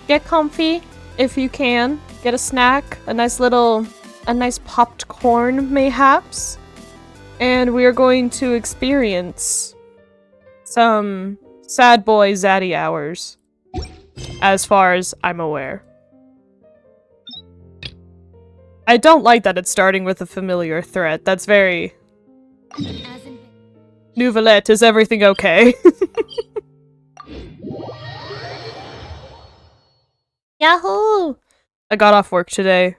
get comfy if you can. Get a snack, a nice popped corn, mayhaps. And we are going to experience some sad boy ZADDY hours, as far as I'm aware. I don't like that it's starting with a familiar threat. That's very... Neuvillette, is everything okay? Yahoo! I got off work today,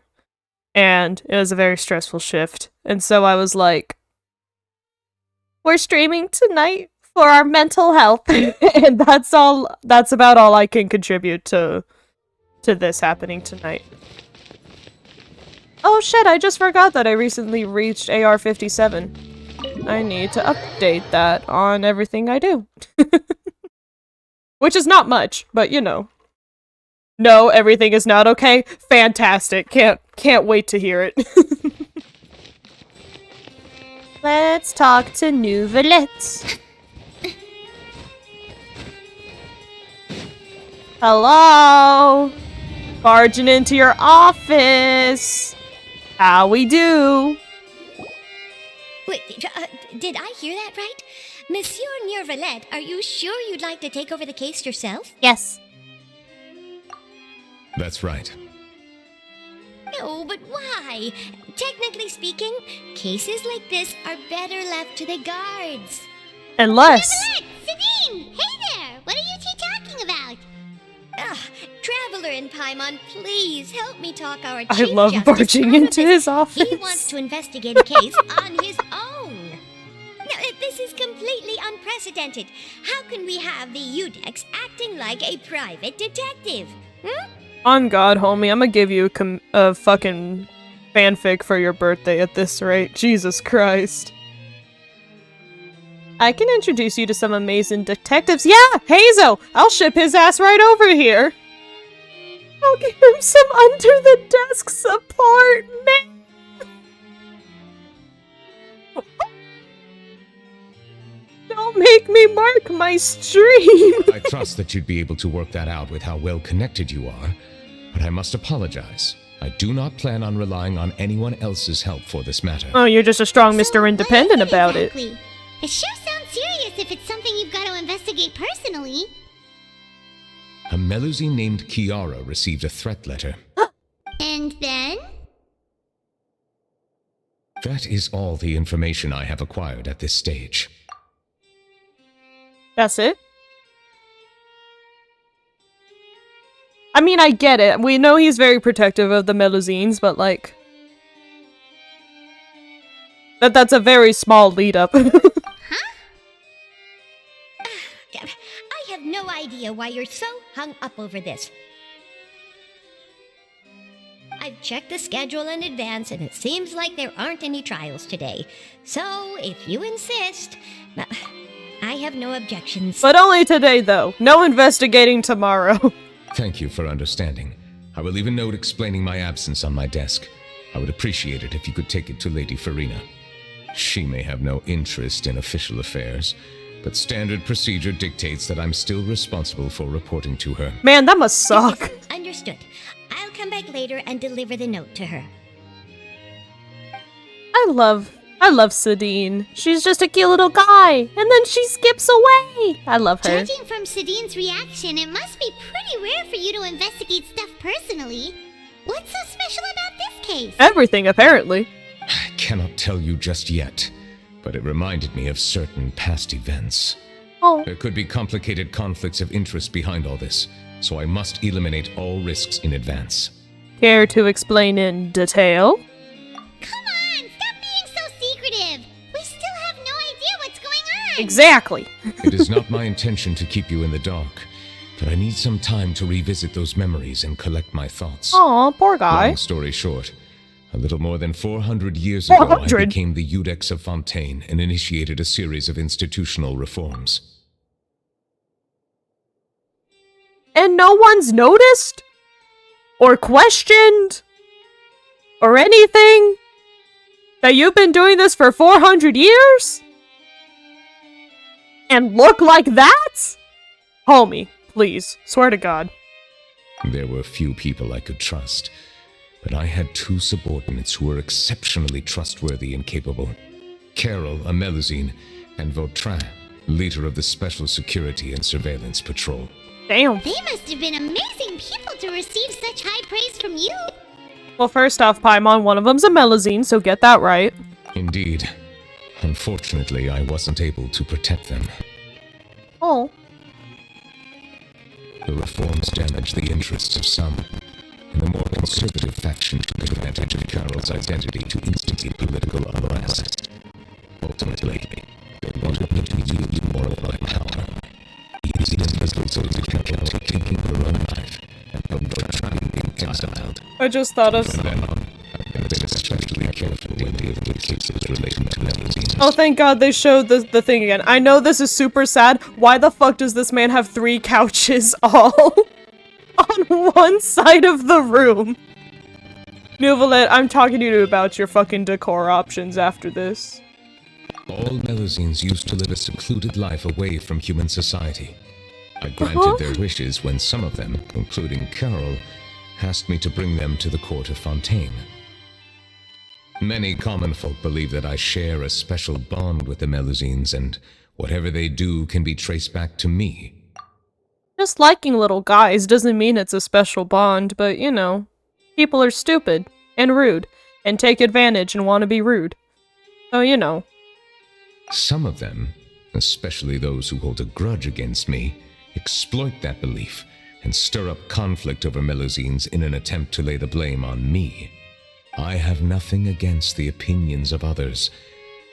and it was a very stressful shift. And so I was like, we're streaming tonight for our mental health. And that's about all I can contribute to this happening tonight. Oh shit, I just forgot that I recently reached AR 57. I need to update that on everything I do. Which is not much, but you know. No, everything is not okay? Fantastic. Can't wait to hear it. Let's talk to Neuvillette. Hello? Barging into your office. How we do? Wait, did I hear that right? Monsieur Neuvillette, are you sure you'd like to take over the case yourself? Yes. That's right. No, but why? Technically speaking, cases like this are better left to the guards. Unless... Neuvillette! Sabine! Hey there! What are you two talking about? Traveler in Paimon, please help me talk our I Chief love Justice barging out of into this. his office. He wants to investigate a case on his own. Now, this is completely unprecedented. How can we have the Udex acting like a private detective? On God, homie, I'm gonna give you a fucking fanfic for your birthday at this rate. Jesus Christ. I can introduce you to some amazing detectives. Yeah, Hazo! I'll ship his ass right over here. I'll give him some under-the-desk support, man. Don't make me mark my stream. I trust that you'd be able to work that out with how well connected you are, but I must apologize. I do not plan on relying on anyone else's help for this matter. Oh, you're just a strong Mr. Independent what is it about it. exactly? It sure sounds serious if it's something you've got to investigate personally. A Melusine named Kiara received a threat letter. And then? That is all the information I have acquired at this stage. That's it? I mean, I get it. We know he's very protective of the Melusines, but like... That's a very small lead-up. I have no idea why you're so hung up over this. I've checked the schedule in advance, and it seems like there aren't any trials today. So, if you insist, I have no objections. But only today, though. No investigating tomorrow. Thank you for understanding. I will leave a note explaining my absence on my desk. I would appreciate it if you could take it to Lady Farina. She may have no interest in official affairs, but standard procedure dictates that I'm still responsible for reporting to her. Man, that must suck. Understood. I'll come back later and deliver the note to her. I love Sadine. She's just a cute little guy, and then she skips away. I love her. Judging from Sadine's reaction, it must be pretty rare for you to investigate stuff personally. What's so special about this case? Everything, apparently. I cannot tell you just yet, but it reminded me of certain past events. Oh. There could be complicated conflicts of interest behind all this, so I must eliminate all risks in advance. Care to explain in detail? Come on, stop being so secretive. We still have no idea what's going on. Exactly. It is not my intention to keep you in the dark, but I need some time to revisit those memories and collect my thoughts. Aw, poor guy. Long story short, a little more than 400 years ago, 400? I became the Udex of Fontaine and initiated a series of institutional reforms. And no one's noticed? Or questioned? Or anything? That you've been doing this for 400 years? And look like that? Homie, please, swear to God. There were few people I could trust, but I had two subordinates who were exceptionally trustworthy and capable. Carol, a Melusine, and Vautrin, leader of the Special Security and Surveillance Patrol. Damn. They must have been amazing people to receive such high praise from you. Well, first off, Paimon, one of them's a Melusine, so get that right. Indeed. Unfortunately, I wasn't able to protect them. Oh. The reforms damaged the interests of some, and the more conservative faction took advantage of Carol's identity to instigate political unrest. Ultimately, they wanted me to wield more of my power, using it as a result of Carol taking her own life and Vautrin being exiled. I just thought of... From then on, I've been especially careful when dealing with cases relating to Melusines. Oh, thank God they showed the thing again. I know this is super sad. Why the fuck does this man have 3 couches all on one side of the room? Neuvillette, I'm talking to you about your fucking decor options after this. All Melusines used to live a secluded life away from human society. I granted their wishes when some of them, including Carol, asked me to bring them to the court of Fontaine. Many common folk believe that I share a special bond with the Melusines, and whatever they do can be traced back to me. Just liking little guys doesn't mean it's a special bond, but you know, people are stupid and rude and take advantage and want to be rude. So, you know. Some of them, especially those who hold a grudge against me, exploit that belief and stir up conflict over Melusines in an attempt to lay the blame on me. I have nothing against the opinions of others,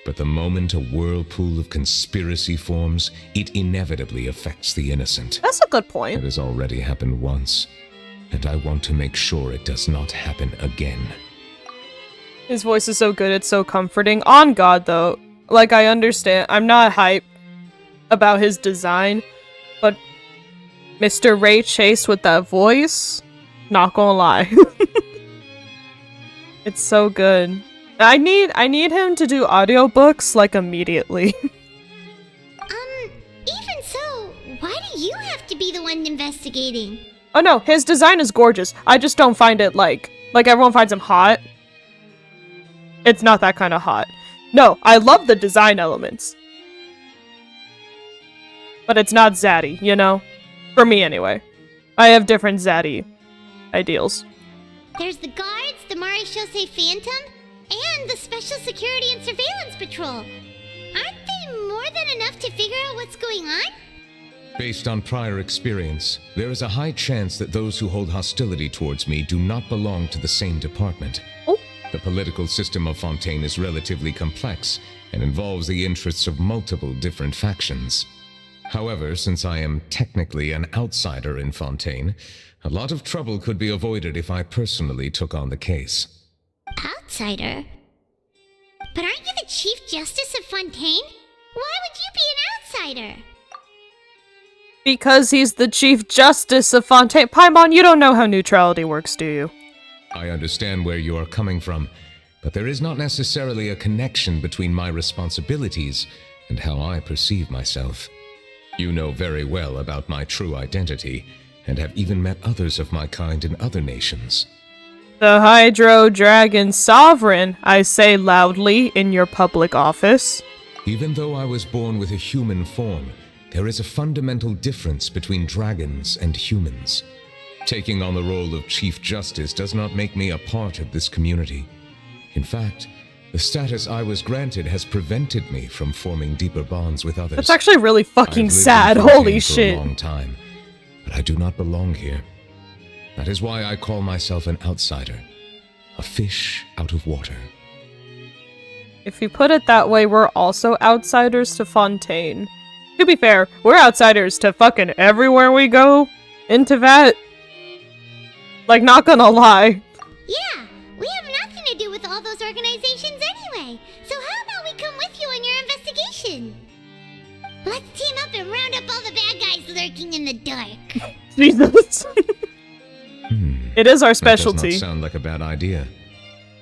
but the moment a whirlpool of conspiracy forms, it inevitably affects the innocent. That's a good point. It has already happened once, and I want to make sure it does not happen again. His voice is so good, it's so comforting. On God, though, like, I understand, I'm not hype about his design, but Mr. Ray Chase with that voice, not gonna lie. It's so good. I need him to do audiobooks, like, immediately. Even so, why do you have to be the one investigating? Oh no, his design is gorgeous. I just don't find it, like everyone finds him hot. It's not that kind of hot. No, I love the design elements. But it's not ZADDY, you know? For me, anyway. I have different ZADDY ideals. There's the guards, the Maréchaussée Phantom, and the Special Security and Surveillance Patrol. Aren't they more than enough to figure out what's going on? Based on prior experience, there is a high chance that those who hold hostility towards me do not belong to the same department. Oh. The political system of Fontaine is relatively complex and involves the interests of multiple different factions. However, since I am technically an outsider in Fontaine, a lot of trouble could be avoided if I personally took on the case. Outsider? But aren't you the Chief Justice of Fontaine? Why would you be an outsider? Because he's the Chief Justice of Fontaine. Paimon, you don't know how neutrality works, do you? I understand where you are coming from, but there is not necessarily a connection between my responsibilities and how I perceive myself. You know very well about my true identity, and have even met others of my kind in other nations. The Hydro Dragon Sovereign, I say loudly in your public office. Even though I was born with a human form, there is a fundamental difference between dragons and humans. Taking on the role of Chief Justice does not make me a part of this community. In fact, the status I was granted has prevented me from forming deeper bonds with others. That's actually really fucking sad, I've lived in holy Fontaine shit. for a long time, but I do not belong here. That is why I call myself an outsider, a fish out of water. If you put it that way, we're also outsiders to Fontaine. To be fair, we're outsiders to fucking everywhere we go in Teyvat. Like, not gonna lie. Yeah, we have nothing to do with all those organizations anyway. So how about we come with you on your investigation? Let's team up and round up all the bad guys lurking in the dark. Jesus. It is our specialty. That does not sound like a bad idea.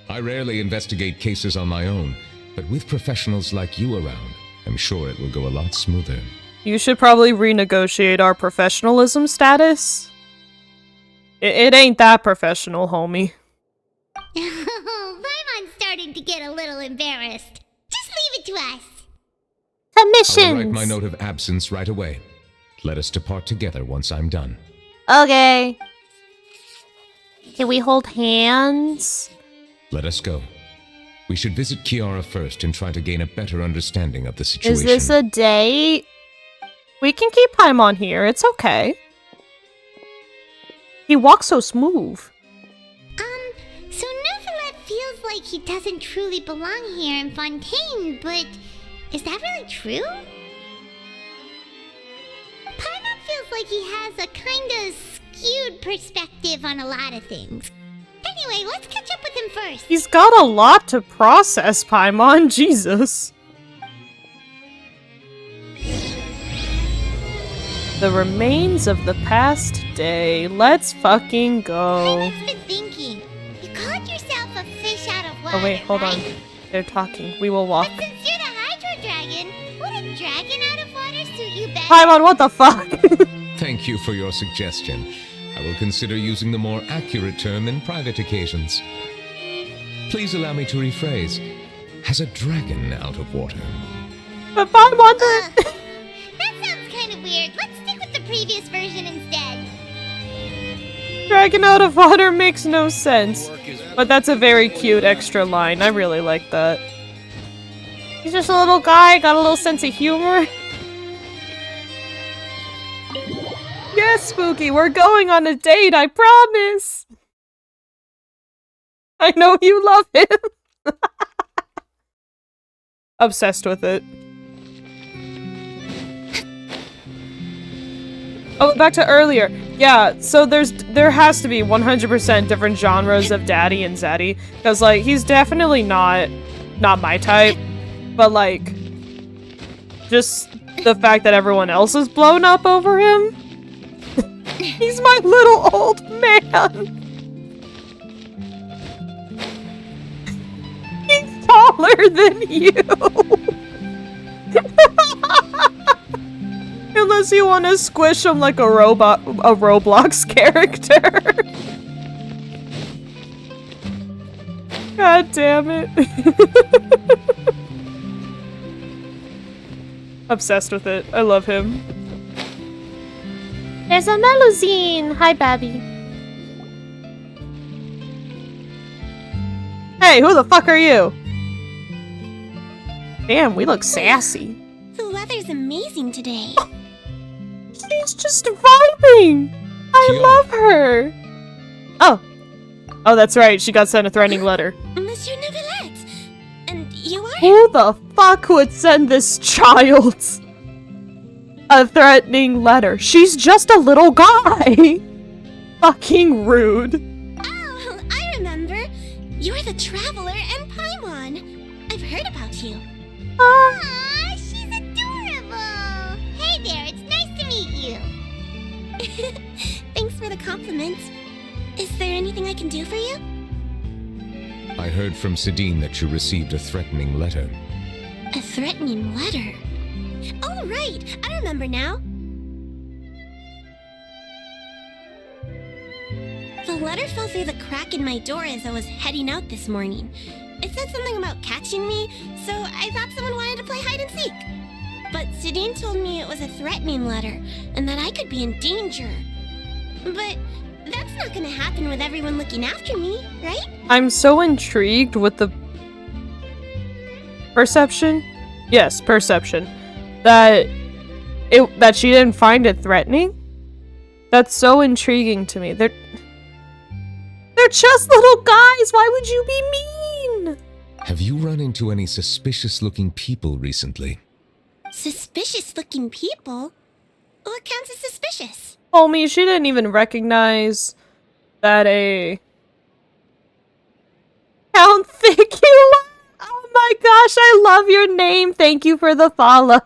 I rarely investigate cases on my own, but with professionals like you around, I'm sure it will go a lot smoother. You should probably renegotiate our professionalism status. It ain't that professional, homie. Paimon's starting to get a little embarrassed. Just leave it to us. Commissions! I'll write my note of absence right away. Let us depart together once I'm done. Okay. Can we hold hands? Let us go. We should visit Kiara first and try to gain a better understanding of the situation. Is this a date? We can keep Paimon here. It's okay. He walks so smooth. So Neuvillette feels like he doesn't truly belong here in Fontaine, but is that really true? Paimon feels like he has a kinda skewed perspective on a lot of things. Anyway, let's catch up with him first. He's got a lot to process, Paimon. Jesus. The remains of the past day. Let's fucking go. Paimon's been thinking. You called yourself a fish out of water, Oh wait, hold on. right? They're talking. We will walk. But since you're the Hydro Dragon, would a dragon out of water suit you better? Paimon, what the fuck? Thank you for your suggestion. I will consider using the more accurate term in private occasions. Please allow me to rephrase. Has a dragon out of water? But Paimon, the... That sounds kind of weird. Let's stick with the previous version instead. dragon out of water makes no sense. But that's a very cute extra line. I really like that. He's just a little guy, got a little sense of humor. Yes, Spooky, we're going on a date, I promise! I know you love him! Obsessed with it. Oh, back to earlier. Yeah, so there has to be 100% different genres of Daddy and Zaddy. Because, like, he's definitely not my type. But, like, just the fact that everyone else is blown up over him. He's my little old man. He's taller than you. Unless you want to squish him like a Roblox character. God damn it. Obsessed with it. I love him. There's a Melusine! Hi, Babby. Hey, who the fuck are you? Damn, we look sassy. The weather's amazing today. She's just vibing! I Kiara. love her! Oh. Oh, that's right, she got sent a threatening letter. Monsieur Neuvillette! And you are? Who the fuck would send this child a threatening letter? She's just a little guy! Fucking rude. Oh, I remember. You're the Traveler and Paimon. I've heard about you. Aw, she's adorable. Hey there, it's nice to meet you. Thanks for the compliment. Is there anything I can do for you? I heard from Sidine that you received a threatening letter. A threatening letter? Oh, right! I remember now. The letter fell through the crack in my door as I was heading out this morning. It said something about catching me, so I thought someone wanted to play hide and seek. But Sidine told me it was a threatening letter, and that I could be in danger. But that's not gonna happen with everyone looking after me, right? I'm so intrigued with the perception. Yes, perception. That she didn't find it threatening. That's so intriguing to me. They're just little guys. Why would you be mean? Have you run into any suspicious-looking people recently? Suspicious-looking people? What counts as suspicious? Homie, she didn't even recognize that a Count Ficula. Oh my gosh, I love your name. Thank you for the follow.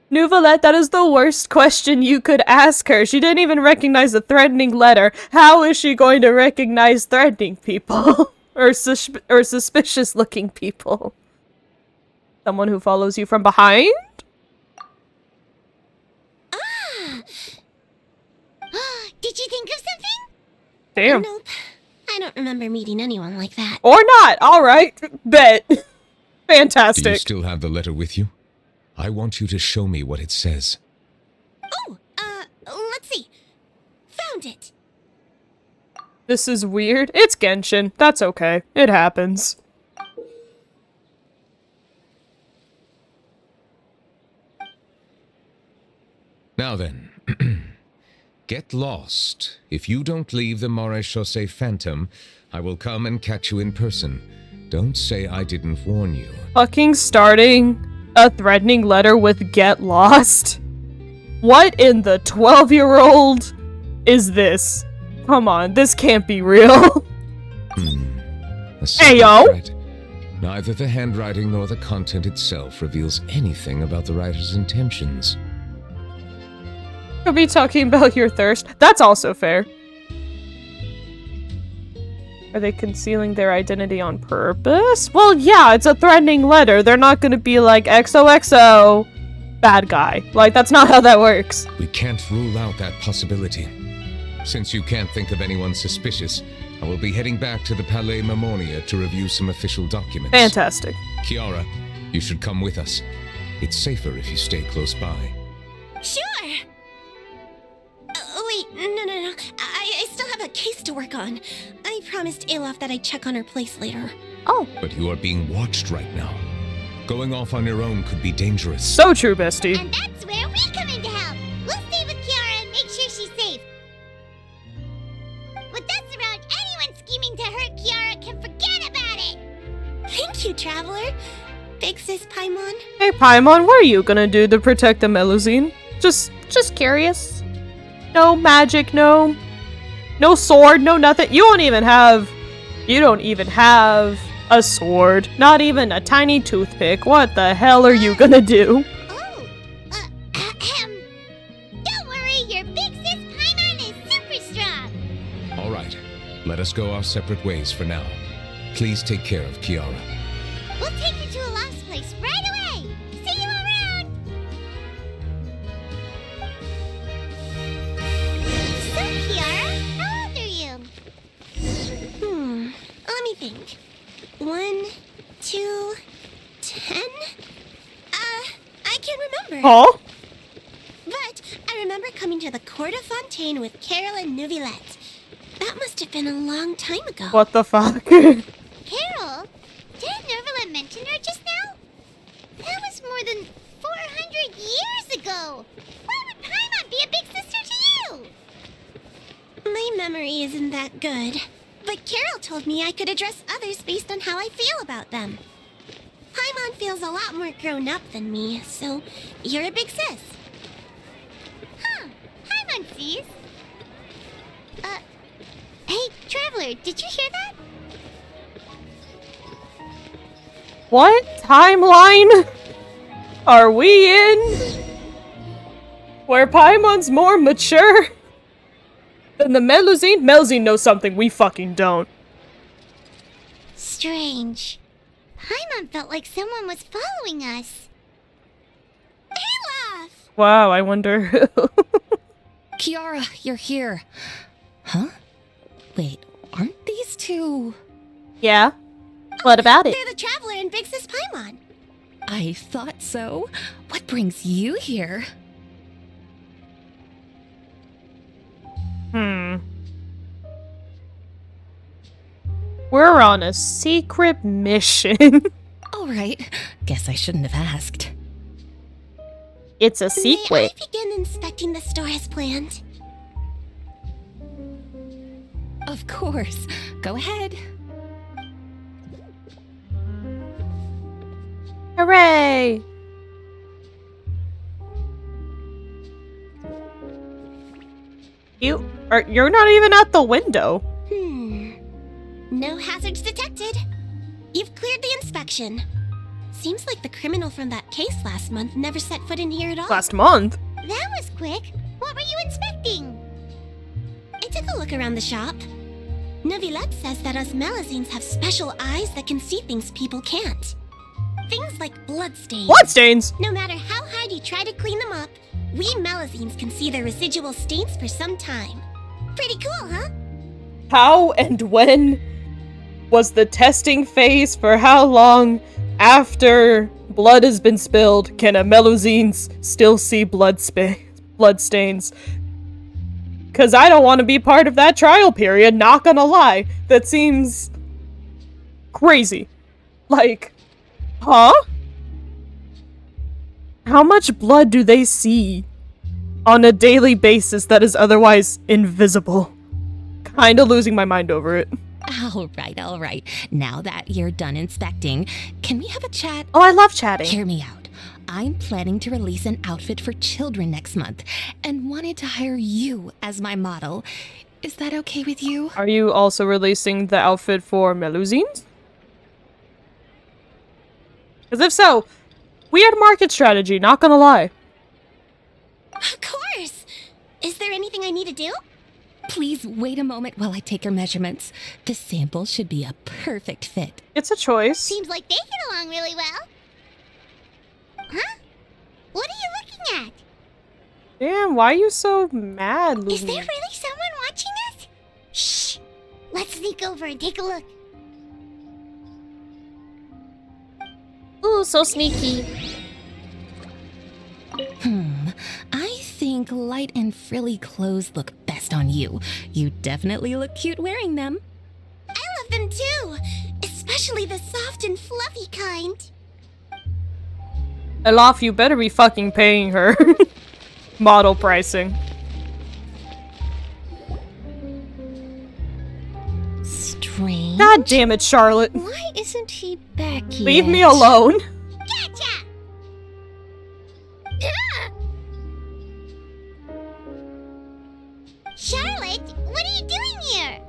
Neuvillette, that is the worst question you could ask her. She didn't even recognize the threatening letter. How is she going to recognize threatening people? or suspicious-looking people? Someone who follows you from behind? Did you think of something? Damn. Nope. I don't remember meeting anyone like that. Or not. All right. Bet. Do you Fantastic. still have the letter with you? I want you to show me what it says. Oh, let's see. Found it. This is weird. It's Genshin. That's okay. It happens. Now then, get lost. If you don't leave the Maréchaussée Phantom, I will come and catch you in person. Don't say I didn't warn you. Fucking starting a threatening letter with "get lost." What in the 12-year-old is this? Come on, this can't be real. A simple Ayo! threat. Neither the handwriting nor the content itself reveals anything about the writer's intentions. Could be talking about your thirst. That's also fair. Are they concealing their identity on purpose? Well, yeah, it's a threatening letter. They're not gonna be like, XOXO, bad guy. Like, that's not how that works. We can't rule out that possibility. Since you can't think of anyone suspicious, I will be heading back to the Palais Marmonia to review some official documents. Fantastic. Kiara, you should come with us. It's safer if you stay close by. Sure. Wait, no. I still have a case to work on. I promised Alof that I'd check on her place later. Oh, But you are being watched right now. Going off on your own could be dangerous. so true, bestie. And that's where we come in to help. We'll stay with Kiara and make sure she's safe. With us around, anyone scheming to hurt Kiara can forget about it. Thank you, Traveler. Big Sis Paimon. Hey, Paimon, what are you gonna do to protect the Melusine? Just curious. No magic, no sword, no nothing. You don't even have a sword. Not even a tiny toothpick. What the hell are you gonna do? Oh, don't worry, your big sis Paimon is super strong. All right, let us go our separate ways for now. Please take care of Kiara. We'll take you to a lost place right away. See you around. So, Kiara, how old are you? Let me think. 1, 2, 10? I can't remember. Huh? But I remember coming to the court of Fontaine with Carol and Neuvillette. That must have been a long time ago. What the fuck? Carol? Didn't Neuvillette mention her just now? That was more than 400 years ago. Why would Paimon be a big sister to you? My memory isn't that good. But Carol told me I could address others based on how I feel about them. Paimon feels a lot more grown up than me, so you're a big sis. Huh. Hi, Muncies. Hey, Traveler, did you hear that? What timeline are we in? Where Paimon's more mature than the Melusine? Melusine knows something we fucking don't. Strange. Paimon felt like someone was following us. Olaf! Wow, I wonder who. Kiara, you're here. Huh? Wait, aren't these two? Yeah? What about it? They're the Traveler and Big Sis Paimon. I thought so. What brings you here? We're on a secret mission. All right. Guess I shouldn't have asked. It's a May I secret. begin inspecting the store as planned? Of course. Go ahead. Hooray! You're not even at the window. No hazards detected. You've cleared the inspection. Seems like the criminal from that case last month never set foot in here at all. Last month? That was quick. What were you inspecting? I took a look around the shop. Neuvillette says that us Melusines have special eyes that can see things people can't. Things like bloodstains. Bloodstains! No matter how hard you try to clean them up, we Melusines can see the residual stains for some time. Pretty cool, huh? How and when was the testing phase for how long after blood has been spilled can a Melusines still see blood stains? Because I don't want to be part of that trial period, not gonna lie. That seems crazy. Like, huh? How much blood do they see on a daily basis that is otherwise invisible? Kinda losing my mind over it. All right. Now that you're done inspecting, can we have a chat? Oh, I love chatting. Hear me out. I'm planning to release an outfit for children next month and wanted to hire you as my model. Is that okay with you? Are you also releasing the outfit for Melusines? Because if so, weird market strategy, not gonna lie. Of course! Is there anything I need to do? Please wait a moment while I take your measurements. The sample should be a perfect fit. It's a choice. Seems like they get along really well. Huh? What are you looking at? Damn, why are you so mad, Lumi? Is there really someone watching us? Shh! Let's sneak over and take a look. Ooh, so sneaky. I think light and frilly clothes look best on you. You definitely look cute wearing them. I love them too! Especially the soft and fluffy kind. Elaf, you better be fucking paying her. Model pricing. Strange. God damn it, Charlotte. Why isn't he back yet? Leave me alone. Gotcha! Charlotte, what are you doing here?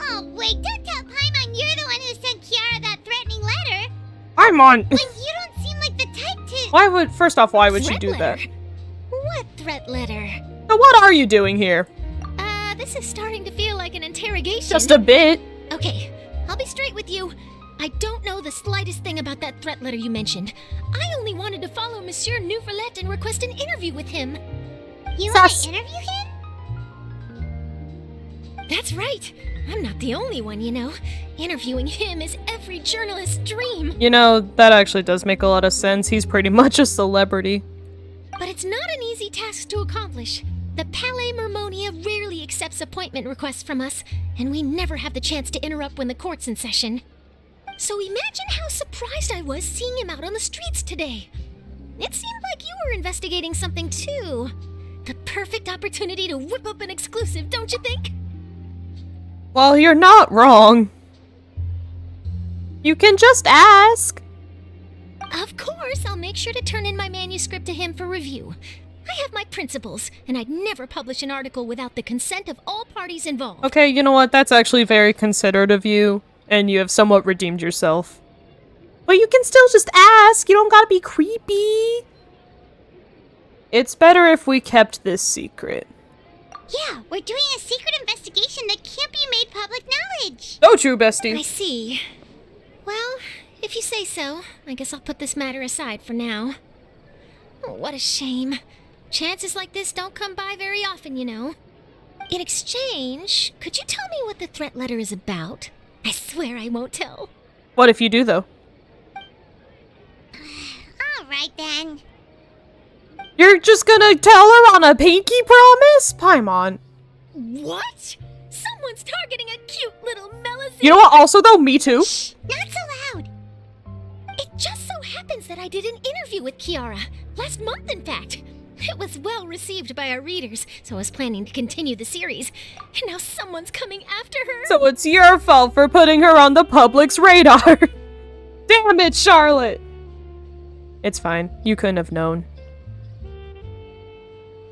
Oh, wait, don't tell Paimon you're the one who sent Kiara that threatening letter. I'm on. But you don't seem like the type to... Why would, first off, why would she Threat do that? letter? What threat letter? So what are you doing here? This is starting to feel like an interrogation. Just a bit. Okay, I'll be straight with you. I don't know the slightest thing about that threat letter you mentioned. I only wanted to follow Monsieur Neuvillette and request an interview with him. You want Sus. to interview him? That's right. I'm not the only one, you know. Interviewing him is every journalist's dream. You know, that actually does make a lot of sense. He's pretty much a celebrity. But it's not an easy task to accomplish. The Palais Mermonia rarely accepts appointment requests from us, and we never have the chance to interrupt when the court's in session. So imagine how surprised I was seeing him out on the streets today. It seemed like you were investigating something too. The perfect opportunity to whip up an exclusive, don't you think? Well, you're not wrong. You can just ask. Of course, I'll make sure to turn in my manuscript to him for review. I have my principles, and I'd never publish an article without the consent of all parties involved. Okay, you know what? That's actually very considerate of you, and you have somewhat redeemed yourself. But you can still just ask. You don't gotta be creepy. It's better if we kept this secret. Yeah, we're doing a secret investigation that can't be made public knowledge. So true, I bestie. see. Well, if you say so, I guess I'll put this matter aside for now. Oh, what a shame. Chances like this don't come by very often, you know. In exchange, could you tell me what the threat letter is about? I swear I won't tell. What if you do, though? All right, then. You're just gonna tell her on a pinky promise? Paimon. What? Someone's targeting a cute little Melusine. You know what? Also, though, me too. Not so loud. It just so happens that I did an interview with Kiara. Last month, in fact. It was well received by our readers, so I was planning to continue the series. And now someone's coming after her. So it's your fault for putting her on the public's radar. Damn it, Charlotte. It's fine. You couldn't have known.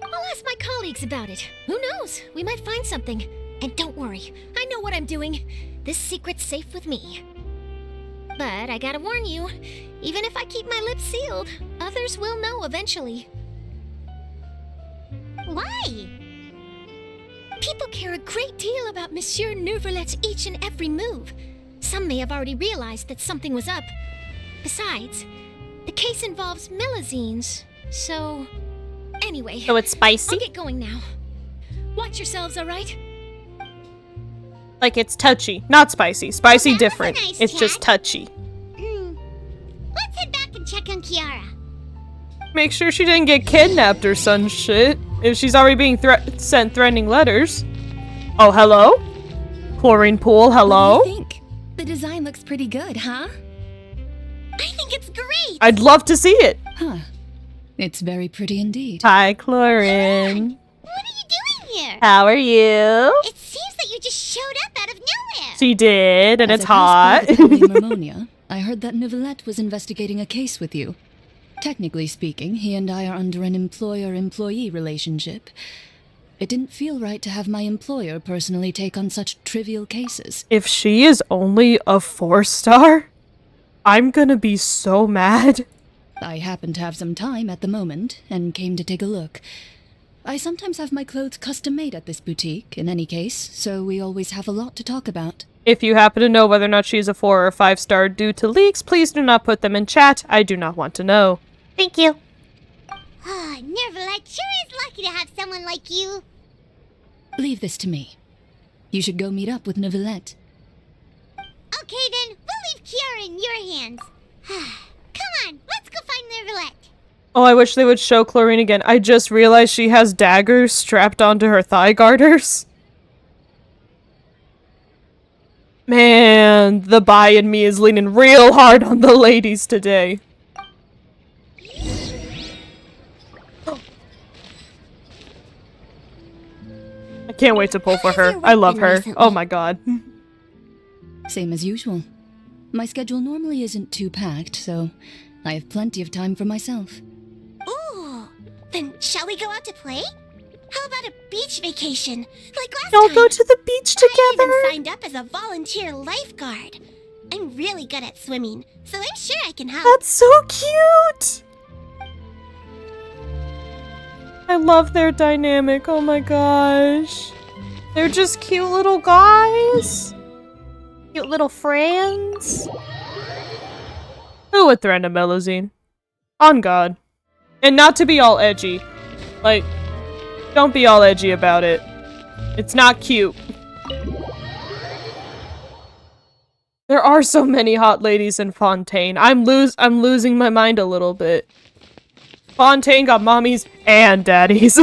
I'll ask my colleagues about it. Who knows? We might find something. And don't worry, I know what I'm doing. This secret's safe with me. But I gotta warn you, even if I keep my lips sealed, others will know eventually. Why? People care a great deal about Monsieur Neuvillette's each and every move. Some may have already realized that something was up. Besides, the case involves Melusines, so... Anyway, So it's spicy? I'll get going now. Watch yourselves, alright? Like, it's touchy, not spicy. Spicy Well, that was a different. nice It's just chat. touchy. Let's head back and check on Kiara. Make sure she didn't get kidnapped or some shit. If she's already being sent threatening letters. Oh, hello? Chlorine pool, hello? What do you think? The design looks pretty good, huh? I think it's great. I'd love to see it. Huh. It's very pretty indeed. Hi, Chlorine. What are you doing here? How are you? It seems that you just showed up out of nowhere. She did, and As it's a hot. host of the Mermonia, I heard that Neuvillette was investigating a case with you. Technically speaking, he and I are under an employer-employee relationship. It didn't feel right to have my employer personally take on such trivial cases. If she is only a 4-star, I'm gonna be so mad. I happen to have some time at the moment, and came to take a look. I sometimes have my clothes custom-made at this boutique, in any case, so we always have a lot to talk about. If you happen to know whether or not she's a 4 or 5-star due to leaks, please do not put them in chat. I do not want to know. Thank you. Ah, Neuvillette sure is lucky to have someone like you. Leave this to me. You should go meet up with Neuvillette. Okay then, we'll leave Kiara in your hands. Come on, let's go find Neuvillette. Oh, I wish they would show Chlorine again. I just realized she has daggers strapped onto her thigh garters. Man, the bi in me is leaning real hard on the ladies today. I can't wait to pull for her. I love her. Oh my god. Same as usual. My schedule normally isn't too packed, so I have plenty of time for myself. Ooh. Then shall we go out to play? How about a beach vacation? Like last Y'all time. go to the beach I even together? signed up as a volunteer lifeguard. I'm really good at swimming, so I'm sure I can help. That's so cute! I love their dynamic, oh my gosh. They're just cute little guys. Cute little friends. Who would threaten a Melusine? On God. And not to be all edgy. Like, don't be all edgy about it. It's not cute. There are so many hot ladies in Fontaine. I'm losing my mind a little bit. Fontaine got mommies and daddies.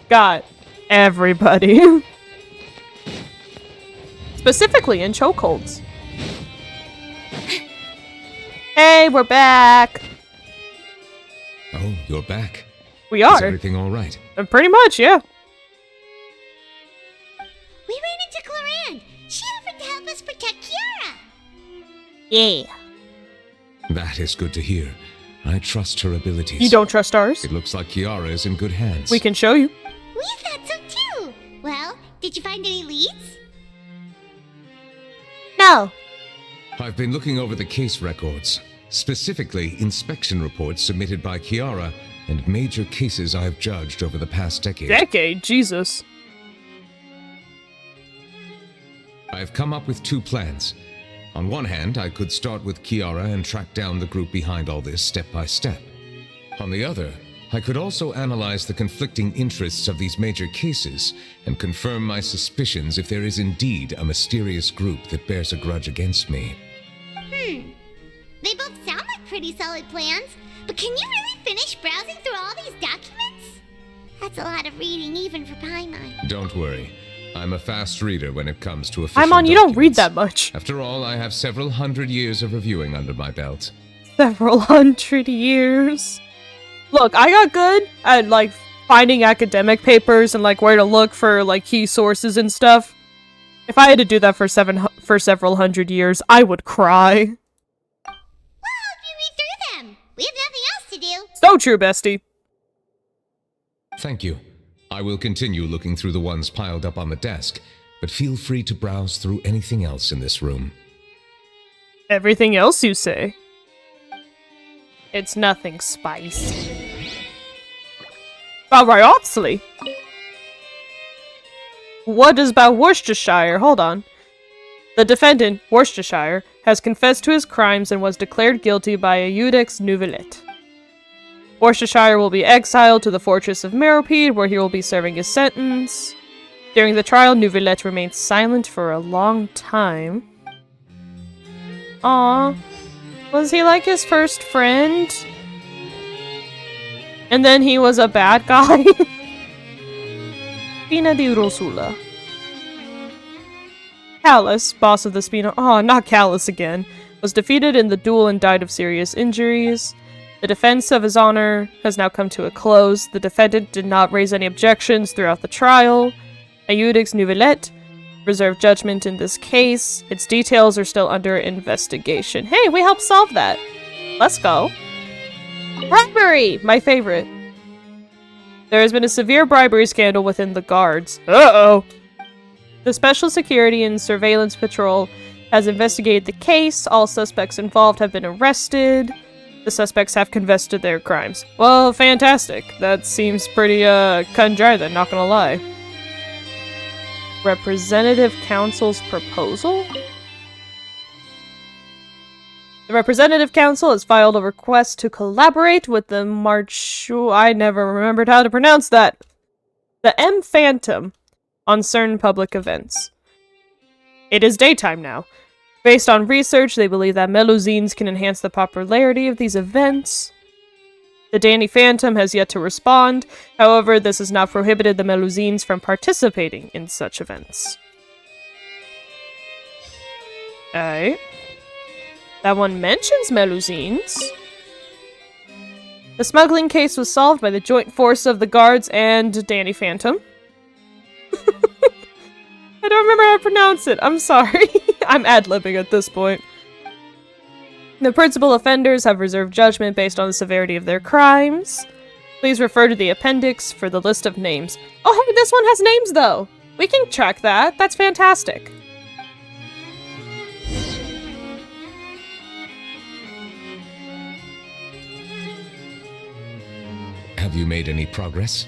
Got everybody. Specifically in chokeholds. Hey, we're back. Oh, you're back. We Is are. everything all right? Pretty much, yeah. We ran into Cloran. She offered to help us protect Kiara. Yeah. That is good to hear. I trust her abilities. You don't trust ours? It looks like Kiara is in good hands. We can show you. We thought so too. Well, did you find any leads? No. I've been looking over the case records, specifically inspection reports submitted by Kiara and major cases I've judged over the past decade. Decade? Jesus. I've come up with 2 plans. On one hand, I could start with Kiara and track down the group behind all this step by step. On the other, I could also analyze the conflicting interests of these major cases and confirm my suspicions if there is indeed a mysterious group that bears a grudge against me. They both sound like pretty solid plans, but can you really finish browsing through all these documents? That's a lot of reading even for Paimon. Don't worry. I'm a fast reader when it comes to official I'm on, you don't read that documents. much. After all, I have several hundred years of reviewing under my belt. Several hundred years. Look, I got good at, like, finding academic papers and, like, where to look for, like, key sources and stuff. If I had to do that for several hundred years, I would cry. We'll help you read through them. We have nothing else to do. So true, bestie. Thank you. I will continue looking through the ones piled up on the desk, but feel free to browse through anything else in this room. Everything else you say. It's nothing spicy. Alright, obviously. What is about Worcestershire? Hold on. The defendant, Worcestershire, has confessed to his crimes and was declared guilty by a Iudex Neuvillette. Worcestershire will be exiled to the fortress of Meropide, where he will be serving his sentence. During the trial, Neuvillette remained silent for a long time. Aww. Was he like his first friend? And then he was a bad guy? Spina di Rosula. Callus, boss of the Spina— oh, not Callus again— was defeated in the duel and died of serious injuries. The defense of his honor has now come to a close. The defendant did not raise any objections throughout the trial. Eudix Neuvillette reserved judgment in this case. Its details are still under investigation. Hey, we helped solve that. Let's go. Bribery! My favorite. There has been a severe bribery scandal within the guards. Uh-oh! The Special Security and Surveillance Patrol has investigated the case. All suspects involved have been arrested. The suspects have confessed to their crimes. Well, fantastic. That seems pretty, cut and dry then, not gonna lie. Representative Council's proposal? The Representative Council has filed a request to collaborate with the I never remembered how to pronounce that. The M Phantom on certain public events. It is daytime now. Based on research, they believe that Melusines can enhance the popularity of these events. The Danny Phantom has yet to respond. However, this has not prohibited the Melusines from participating in such events. Alright. That one mentions Melusines. The smuggling case was solved by the joint force of the guards and Danny Phantom. I don't remember how to pronounce it. I'm sorry. I'm ad-libbing at this point. The principal offenders have reserved judgment based on the severity of their crimes. Please refer to the appendix for the list of names. Oh, hey, this one has names, though. We can track that. That's fantastic. Have you made any progress?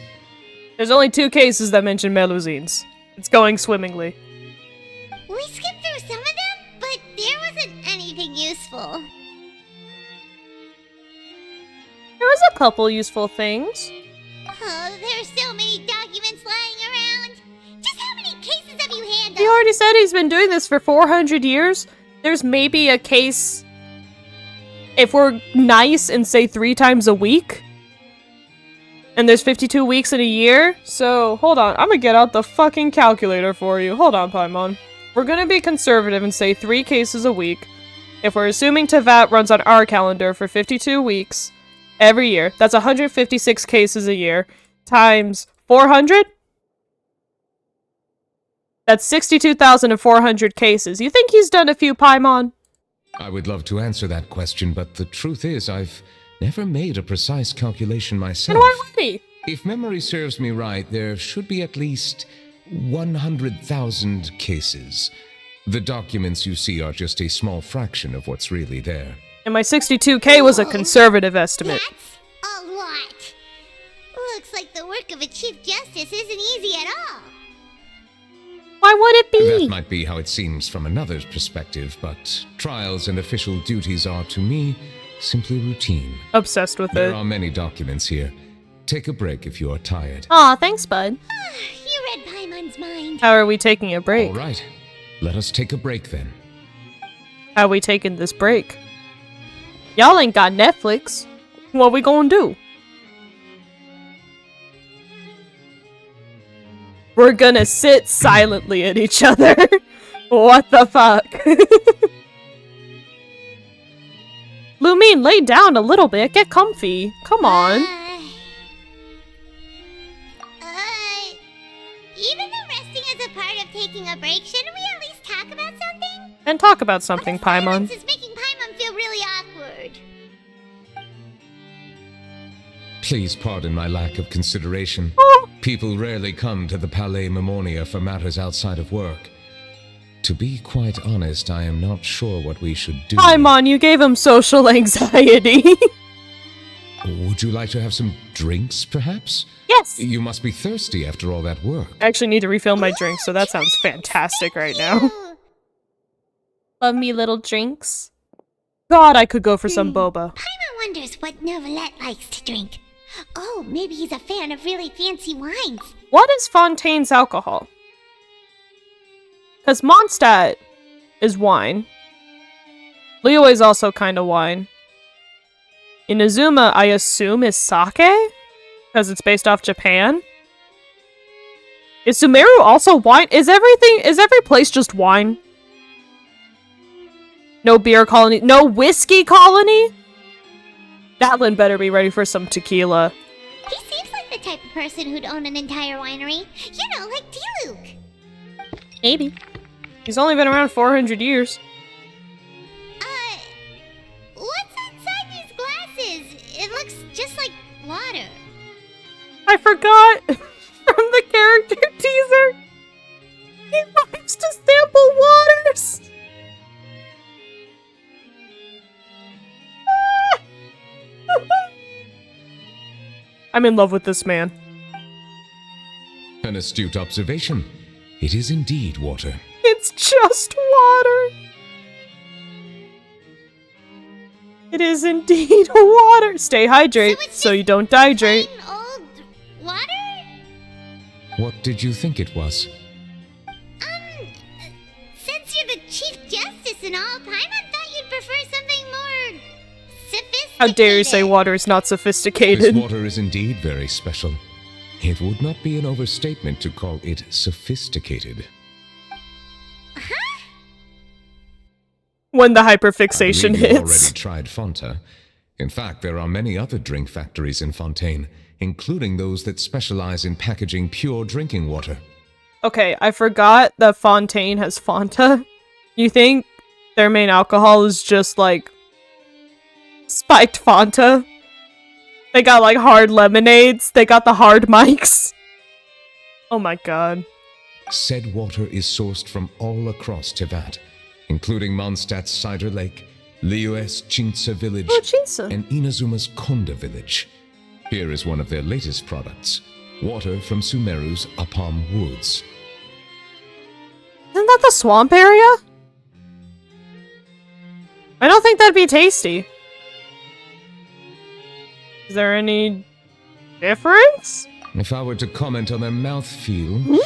There's only 2 cases that mention Melusines. It's going swimmingly. We skipped through some of them, but there wasn't anything useful. There was a couple useful things. Oh, there's so many documents lying around. Just how many cases have you handled? He already said he's been doing this for 400 years. There's maybe a case if we're nice and say 3 times a week. And there's 52 weeks in a year, so hold on. I'm gonna get out the fucking calculator for you. Hold on, Paimon. We're gonna be conservative and say 3 cases a week. If we're assuming Tevat runs on our calendar for 52 weeks every year, that's 156 cases a year times 400? That's 62,400 cases. You think he's done a few, Paimon? I would love to answer that question, but the truth is I've never made a precise calculation myself. And why would he? If memory serves me right, there should be at least 100,000 cases. The documents you see are just a small fraction of what's really there. And my 62K was a conservative estimate. That's a lot. Looks like the work of a Chief Justice isn't easy at all. Why would it be? That might be how it seems from another's perspective, but trials and official duties are, to me, simply routine. Obsessed with There it. are many documents here. Take a break if you are tired. Aw, thanks, bud. You read Paimon's mind. How are we taking a break? All right. Let us take a break then. How we taking this break? Y'all ain't got Netflix. What we gonna do? We're gonna sit silently at each other. What the fuck? Lumine, lay down a little bit. Get comfy. Come on. Even though resting is a part of taking a break, shouldn't we at least talk about something? And talk about something, Paimon. This is making Paimon feel really awkward. Please pardon my lack of consideration. Oh. People rarely come to the Palais Memonia for matters outside of work. To be quite honest, I am not sure what we should do. Paimon, you gave him social anxiety. Would you like to have some drinks, perhaps? Yes. You must be thirsty after all that work. I actually need to refill my drink, so that sounds fantastic right now. Ooh. Love me little drinks. God, I could go for some boba. Paimon wonders what Neuvillette likes to drink. Oh, maybe he's a fan of really fancy wines. What is Fontaine's alcohol? Because Mondstadt is wine. Liyue is also kind of wine. Inazuma, I assume, is sake? Because it's based off Japan? Is Sumeru also wine? Is every place just wine? No beer colony? No whiskey colony? Gatlin better be ready for some tequila. He seems like the type of person who'd own an entire winery. You know, like Diluc. Maybe. He's only been around 400 years. What's inside these glasses? It looks just like water. I forgot from the character teaser. He likes to sample waters. I'm in love with this man. An astute observation. It is indeed water. It's just water. It is indeed water. Stay hydrated so you don't dehydrate. Plain old water? What did you think it was? Since you're the Chief Justice and all, Paimon thought you'd prefer something more sophisticated. How dare you say water is not This sophisticated? water is indeed very special. It would not be an overstatement to call it sophisticated. When the I hyperfixation believe you hits. already tried Fonta. In fact, there are many other drink factories in Fontaine, including those that specialize in packaging pure drinking water. Okay, I forgot that Fontaine has Fanta. You think their main alcohol is just like spiked Fanta? They got like hard lemonades. They got the hard mics. Oh my god. Said water is sourced from all across Teyvat, including Mondstadt's Cider Lake, Liyue's Chinsa village, Oh, Chinsa. and Inazuma's Konda village. Here is one of their latest products, water from Sumeru's Apam Woods. Isn't that the swamp area? I don't think that'd be tasty. Is there any difference? If I were to comment on their mouthfeel,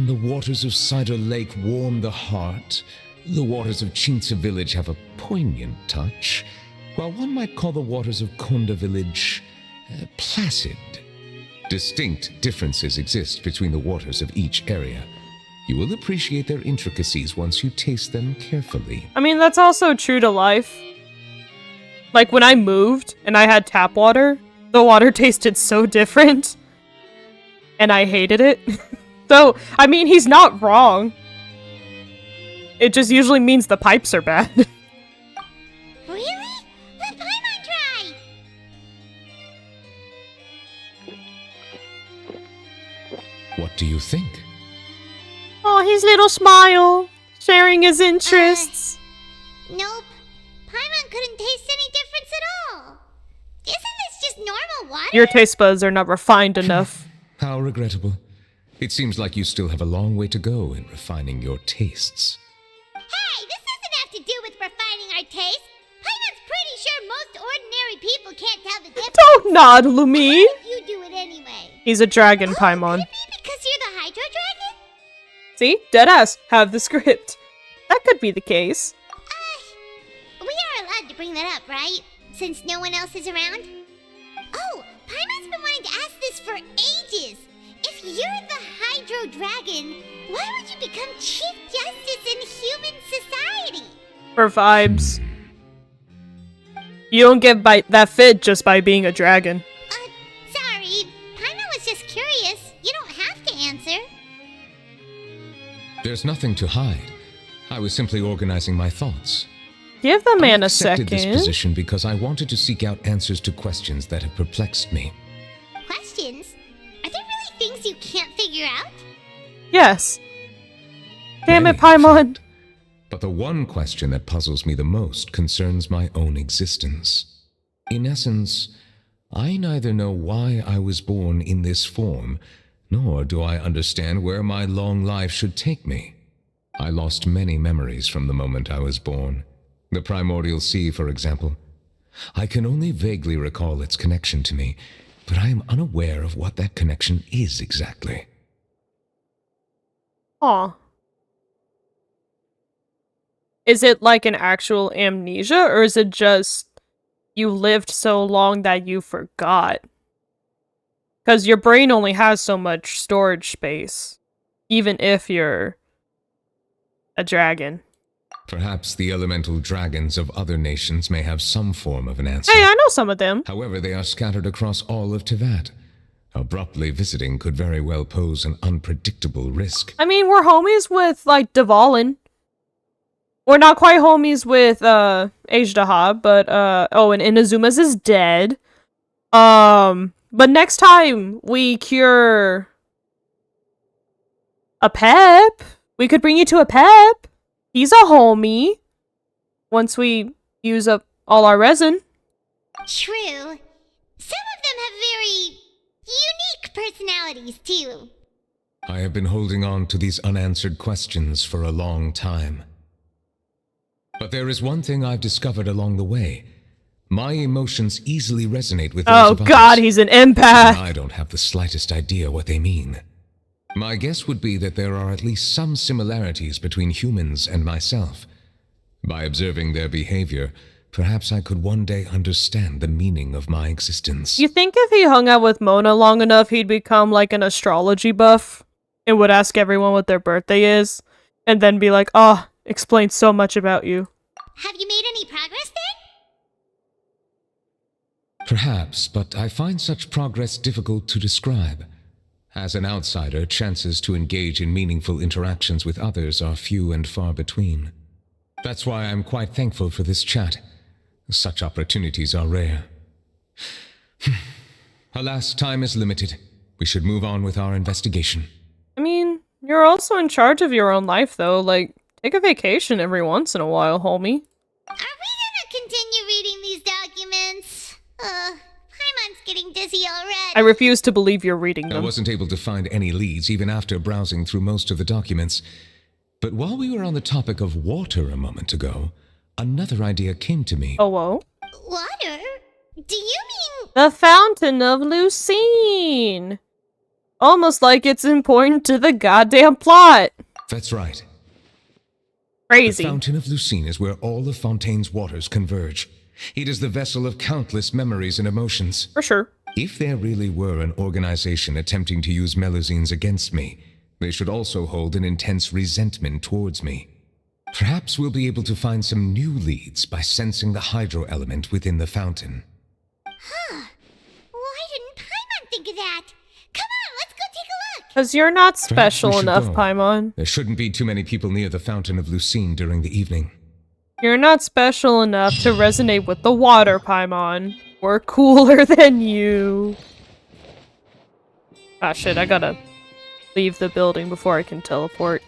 the waters of Cider Lake warm the heart. The waters of Chinsa village have a poignant touch, while one might call the waters of Konda village placid. Distinct differences exist between the waters of each area. You will appreciate their intricacies once you taste them carefully. I mean, that's also true to life. Like, when I moved and I had tap water, the water tasted so different. And I hated it. So, I mean, he's not wrong. It just usually means the pipes are bad. Really? Let Paimon try! What do you think? Oh, his little smile. Sharing his interests. Nope. Paimon couldn't taste any difference at all. Isn't this just normal water? Your taste buds are not refined enough. How regrettable. It seems like you still have a long way to go in refining your tastes. Hey, this doesn't have to do with refining our taste. Paimon's pretty sure most ordinary people can't tell the difference. Don't nod, Lumine. You do it anyway. He's a dragon, Oh, Paimon. could it be because you're the Hydro Dragon? See? Deadass. Have the script. That could be the case. We are allowed to bring that up, right? Since no one else is around? Oh, Paimon's been wanting to ask this for ages. If you're the Hydro Dragon, why would you become Chief Justice in human society? For vibes. You don't get that fit just by being a dragon. Sorry. Paimon was just curious. You don't have to answer. There's nothing to hide. I was simply organizing my thoughts. Give the man I a accepted this second. position because I wanted to seek out answers to questions that have perplexed me. Questions? Are there really things you can't figure out? Yes. Damn it, Many, in Paimon. fact. But the one question that puzzles me the most concerns my own existence. In essence, I neither know why I was born in this form, nor do I understand where my long life should take me. I lost many memories from the moment I was born. The primordial sea, for example. I can only vaguely recall its connection to me, but I am unaware of what that connection is exactly. Aw. Is it like an actual amnesia, or is it just you lived so long that you forgot? Because your brain only has so much storage space, even if you're a dragon. Perhaps the elemental dragons of other nations may have some form of an answer. Hey, I know some of them. However, they are scattered across all of Tevat. Abruptly visiting could very well pose an unpredictable risk. I mean, we're homies with, like, Dvalin. We're not quite homies with, Ajdaha, but, oh, and Inazuma's is dead. But next time we cure a Pep, we could bring you to a Pep. He's a homie. Once we use up all our resin. True. Some of them have very unique personalities, too. I have been holding on to these unanswered questions for a long time. But there is one thing I've discovered along the way. My emotions easily resonate with those Oh of god, others. he's an empath! I don't have the slightest idea what they mean. My guess would be that there are at least some similarities between humans and myself. By observing their behavior, perhaps I could one day understand the meaning of my existence. You think if he hung out with Mona long enough, he'd become like an astrology buff? And would ask everyone what their birthday is? And then be like, oh, explains so much about you. Have you made any progress then? Perhaps, but I find such progress difficult to describe. As an outsider, chances to engage in meaningful interactions with others are few and far between. That's why I'm quite thankful for this chat. Such opportunities are rare. Alas, time is limited. We should move on with our investigation. I mean, you're also in charge of your own life, though. Like, take a vacation every once in a while, homie. Are we gonna continue reading these documents? Paimon's getting dizzy already. I refuse to believe you're reading I them. wasn't able to find any leads even after browsing through most of the documents. But while we were on the topic of water a moment ago, another idea came to me. Oh, whoa. Water? Do you mean... The Fountain of Lucine! Almost like it's important to the goddamn plot. That's right. Crazy. The Fountain of Lucine is where all of Fontaine's waters converge. It is the vessel of countless memories and emotions. For sure. If there really were an organization attempting to use Melusines against me, they should also hold an intense resentment towards me. Perhaps we'll be able to find some new leads by sensing the hydro element within the fountain. Huh. Why didn't Paimon think of that? Come on, let's go take a look. Because you're not Perhaps we special should enough, go. Paimon. There shouldn't be too many people near the Fountain of Lucine during the evening. You're not special enough to resonate with the water, Paimon. We're cooler than you. Ah, shit, I gotta leave the building before I can teleport.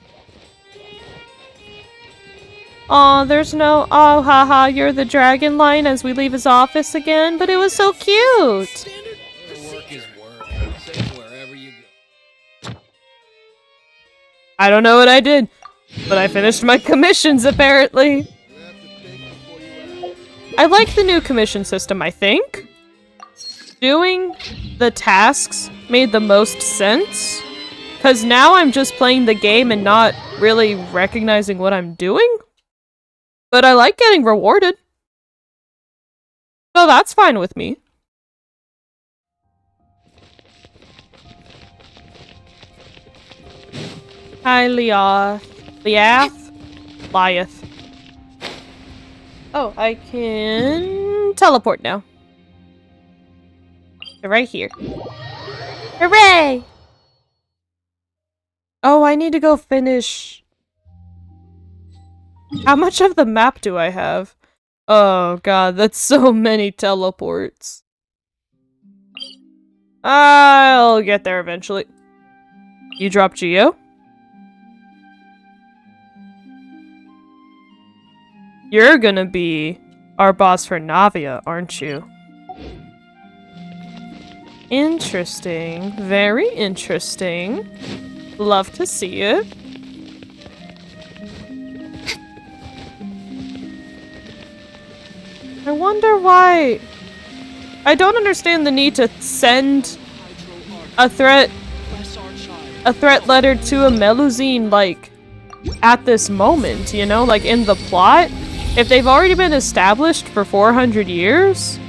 Aw, there's no oh haha, you're the dragon line as we leave his office again, but it was so cute! Work is work. Say wherever you go. I don't know what I did, but I finished my commissions apparently. I like the new commission system, I think. Doing the tasks made the most sense. Because now I'm just playing the game and not really recognizing what I'm doing. But I like getting rewarded. So that's fine with me. Hi, Liath. Liath. Oh, I can teleport now. They're right here. Hooray! Oh, I need to go finish. How much of the map do I have? Oh god, that's so many teleports. I'll get there eventually. You drop Geo? You're gonna be our boss for Navia, aren't you? Interesting. Very interesting. Love to see it. I wonder why... I don't understand the need to send a threat letter to a Melusine, like, at this moment, you know? Like, in the plot? If they've already been established for 400 years?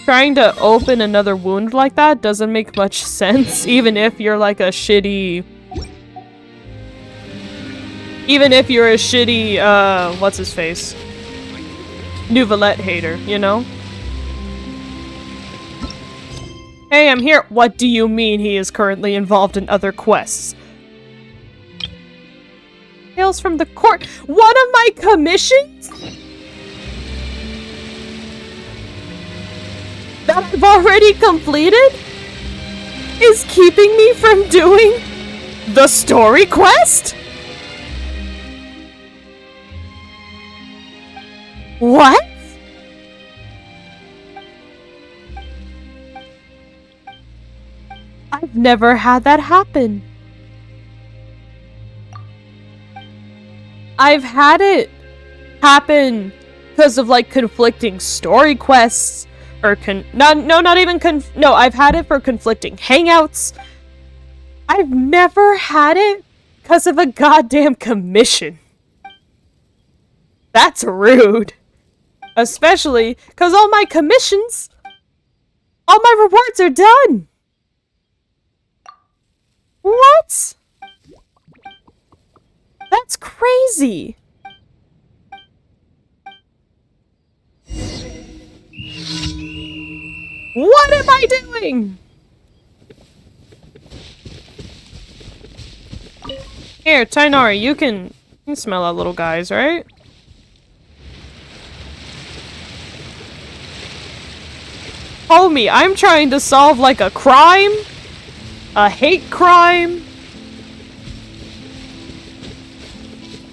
Trying to open another wound like that doesn't make much sense, even if you're like a shitty... Even if you're a shitty, what's-his-face? Neuvillette hater, you know? Hey, I'm here. What do you mean he is currently involved in other quests? Tales from the court. One of my commissions? That I've already completed? Is keeping me from doing the story quest? What? I've never had that happen. I've had it happen because of like conflicting story quests or I've had it for conflicting hangouts. I've never had it because of a goddamn commission. That's rude. Especially because all my commissions, all my rewards are done. What? That's crazy. What am I doing? Here, Tainari, you can smell out little guys, right? Homie, I'm trying to solve like a crime? A hate crime?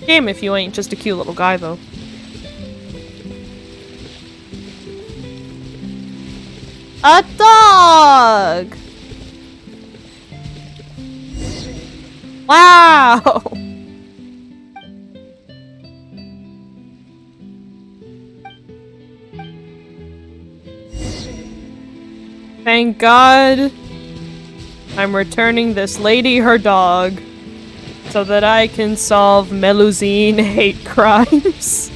Damn if you ain't just a cute little guy, though. A dog! Wow! Thank God I'm returning this lady her dog so that I can solve Melusine hate crimes.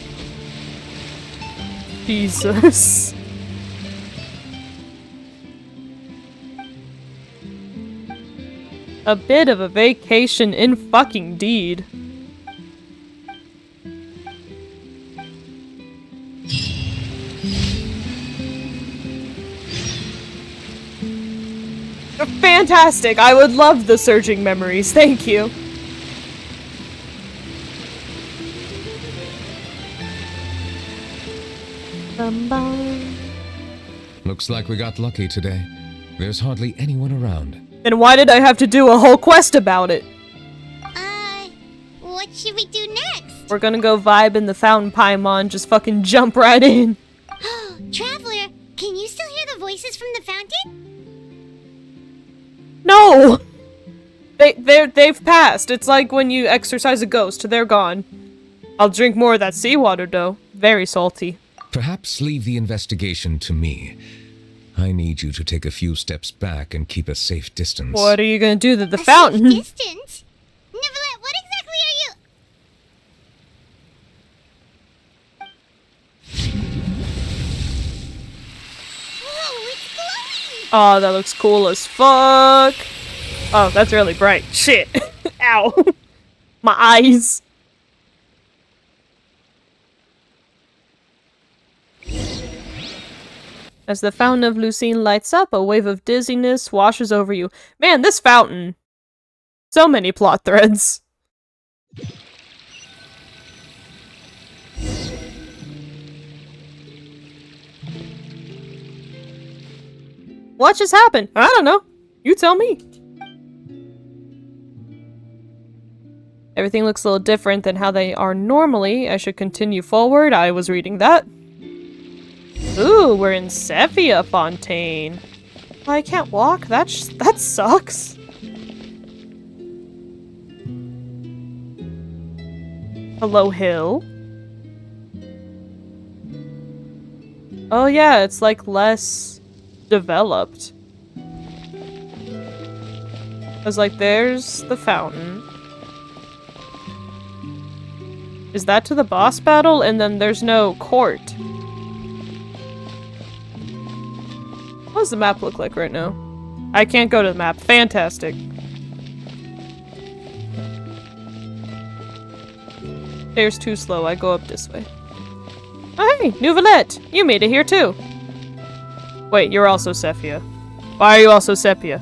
Jesus. A bit of a vacation in fucking deed. Fantastic! I would love the surging memories, thank you. Looks like we got lucky today. There's hardly anyone around. Then why did I have to do a whole quest about it? What should we do next? We're gonna go vibe in the fountain Paimon, just fucking jump right in. Traveler, can you still hear the voices from the fountain? No! They've passed. It's like when you exorcise a ghost, they're gone. I'll drink more of that seawater though. Very salty. Perhaps leave the investigation to me. I need you to take a few steps back and keep a safe distance. What are you gonna do to the A fountain? safe distance? Neuvillette, what exactly are you... Whoa, it's glowing! Oh, that looks cool as fuck. Oh, that's really bright. Shit. Ow. My eyes. As the fountain of Lucine lights up, a wave of dizziness washes over you. Man, this fountain. So many plot threads. What just happened? I don't know. You tell me. Everything looks a little different than how they are normally. I should continue forward. I was reading that. Ooh, we're in Sepia Fontaine. I can't walk. That sucks. Hello, Hill. Oh yeah, it's like less developed. Cause like there's the fountain. Is that to the boss battle? And then there's no court. What does the map look like right now? I can't go to the map. Fantastic. Stairs too slow. I go up this way. Oh, hey, Neuvillette! You made it here too. Wait, you're also Sephia. Why are you also Sepia?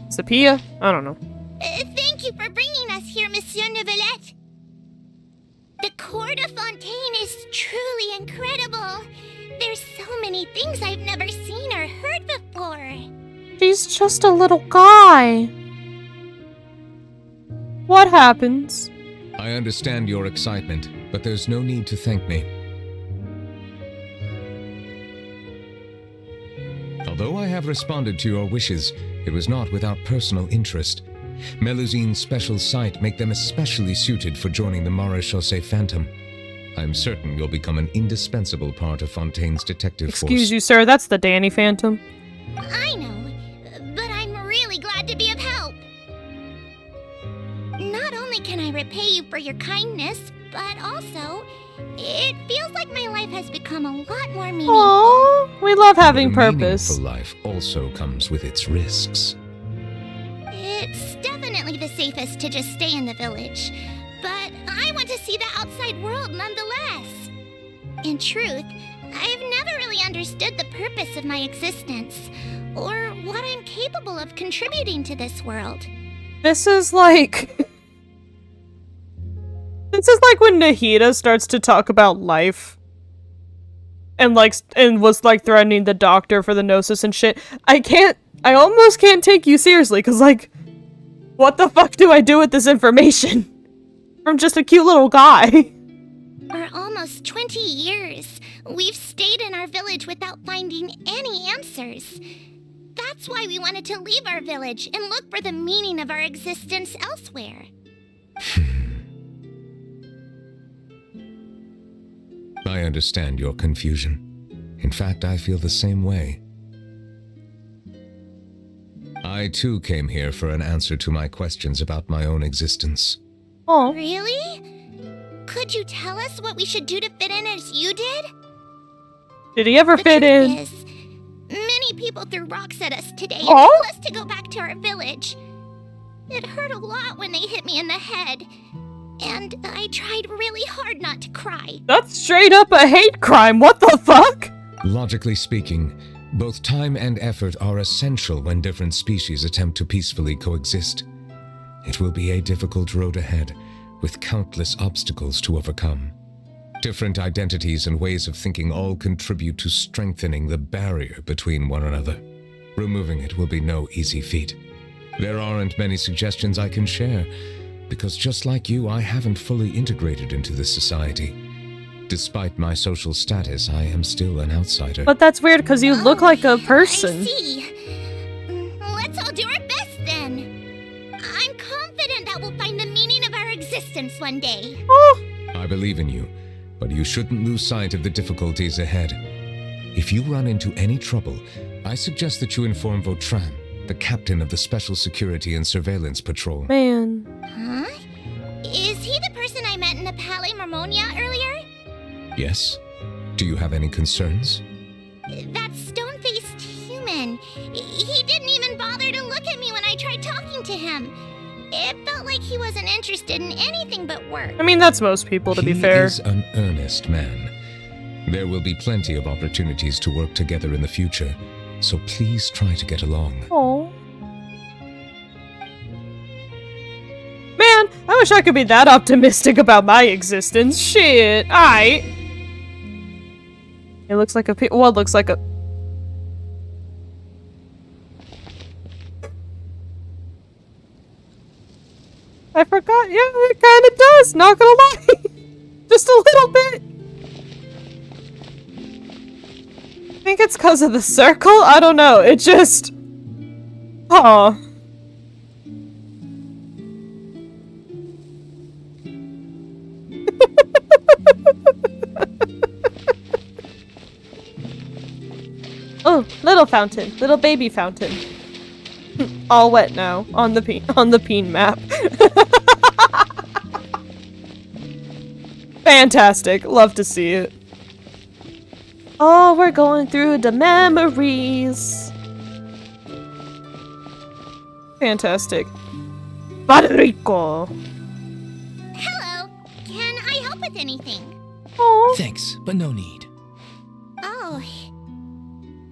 Sepia? I don't know. Thank you for bringing us here, Monsieur Neuvillette. The court of Fontaine is truly incredible. There's so many things I've never seen or heard before. He's just a little guy. What happens? I understand your excitement, but there's no need to thank me. Although I have responded to your wishes, it was not without personal interest. Melusine's special sight make them especially suited for joining the Marechaussee Phantom. I'm certain you'll become an indispensable part of Fontaine's detective force. Excuse you, sir. That's the Danny Phantom. I know, but I'm really glad to be of help. Not only can I repay you for your kindness, but also, it feels like my life has become a lot more meaningful. Aww, we love having But a purpose. meaningful life also comes with its risks. It's definitely the safest to just stay in the village, but I want to see the outside world nonetheless. In truth, I've never really understood the purpose of my existence, or what I'm capable of contributing to this world. This is like... This is like when Nahida starts to talk about life. And was like threatening the doctor for the gnosis and shit. I almost can't take you seriously, cause like, what the fuck do I do with this information? From just a cute little guy. For almost 20 years, we've stayed in our village without finding any answers. That's why we wanted to leave our village and look for the meaning of our existence elsewhere. I understand your confusion. In fact, I feel the same way. I too came here for an answer to my questions about my own existence. Oh, Really? Could you tell us what we should do to fit in as you did? did he ever The fit truth in? is, many people threw rocks at us today and Oh? told us to go back to our village. It hurt a lot when they hit me in the head, and I tried really hard not to cry. That's straight up a hate crime. What the fuck? Logically speaking, both time and effort are essential when different species attempt to peacefully coexist. It will be a difficult road ahead, with countless obstacles to overcome. Different identities and ways of thinking all contribute to strengthening the barrier between one another. Removing it will be no easy feat. There aren't many suggestions I can share, because just like you, I haven't fully integrated into this society. Despite my social status, I am still an outsider. But that's weird because you look like a I person. see. Let's all do our best then. I'm confident that we'll find the meaning of our existence one day. Oh, I believe in you, but you shouldn't lose sight of the difficulties ahead. If you run into any trouble, I suggest that you inform Vautrin, the captain of the Special Security and Surveillance Patrol. man. Huh? Is he the person I met in the Palais Marmonia earlier? Yes? Do you have any concerns? That stone-faced human. He didn't even bother to look at me when I tried talking to him. It felt like he wasn't interested in anything but work. I mean, that's most people, to be He fair. is an earnest man. There will be plenty of opportunities to work together in the future, so please try to get along. Oh. Man, I wish I could be that optimistic about my existence. Shit. Aight. It looks like a well, it looks like a... I forgot. Yeah, it kind of does. Not gonna lie. Just a little bit. I think it's because of the circle. I don't know. It just... Aw. Oh, little fountain. Little baby fountain. All wet now on the peen map. Fantastic. Love to see it. Oh, we're going through the memories. Fantastic. Federico. Hello. Can I help with anything? Oh. Thanks, but no need. Oh,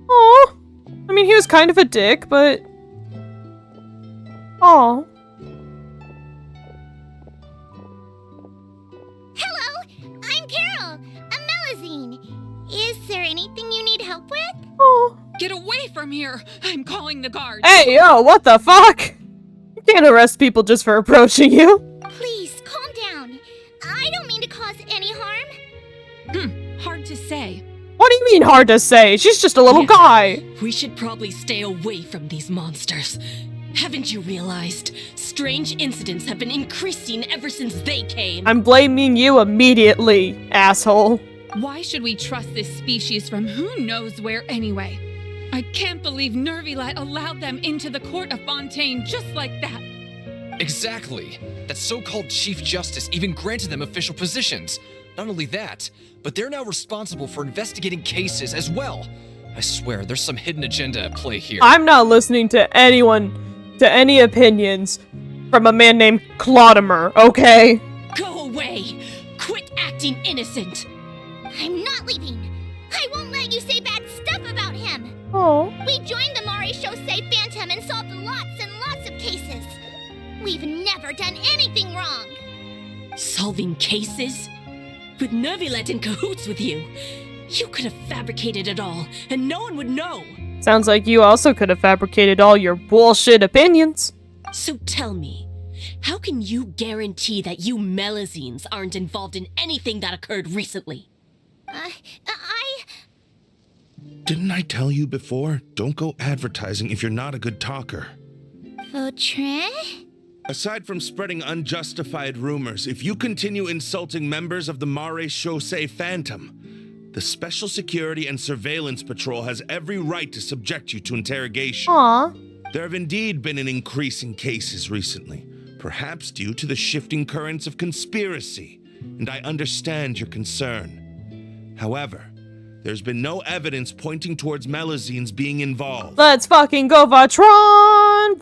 Oh. I mean, he was kind of a dick, but. Oh. hello. I'm Carol, a Melusine. Is there anything you need help with? Oh. Get away from here! I'm calling the guards. Hey, yo, what the fuck? You can't arrest people just for approaching you. Please, calm down. I don't mean to cause any harm. Hard to say. What do you mean hard to say? She's just a little Yeah. guy. We should probably stay away from these monsters. Haven't you realized? Strange incidents have been increasing ever since they came. I'm blaming you immediately, asshole. Why should we trust this species from who knows where anyway? I can't believe Neuvillette allowed them into the court of Fontaine just like that. Exactly. That so-called Chief Justice even granted them official positions. Not only that, but they're now responsible for investigating cases as well. I swear, there's some hidden agenda at play here. I'm not listening to anyone, to any opinions from a man named Clodimer, okay? Go away! Quit acting innocent! I'm not leaving. I won't let you say bad stuff about him. Oh. We joined the Mare Chaussee Phantom and solved lots and lots of cases. We've never done anything wrong. Solving cases? With Neuvillette in cahoots with you? You could have fabricated it all, and no one would know! Sounds like you also could have fabricated all your bullshit opinions. So tell me, how can you guarantee that you Melusines aren't involved in anything that occurred recently? Didn't I tell you before? Don't go advertising if you're not a good talker. Vautrin? Aside from spreading unjustified rumors, if you continue insulting members of the Mare Chaussee Phantom, the Special Security and Surveillance Patrol has every right to subject you to interrogation. Aw. There have indeed been an increase in cases recently, perhaps due to the shifting currents of conspiracy, and I understand your concern. However, there's been no evidence pointing towards Melusines being involved. Let's fucking go, Vautrin!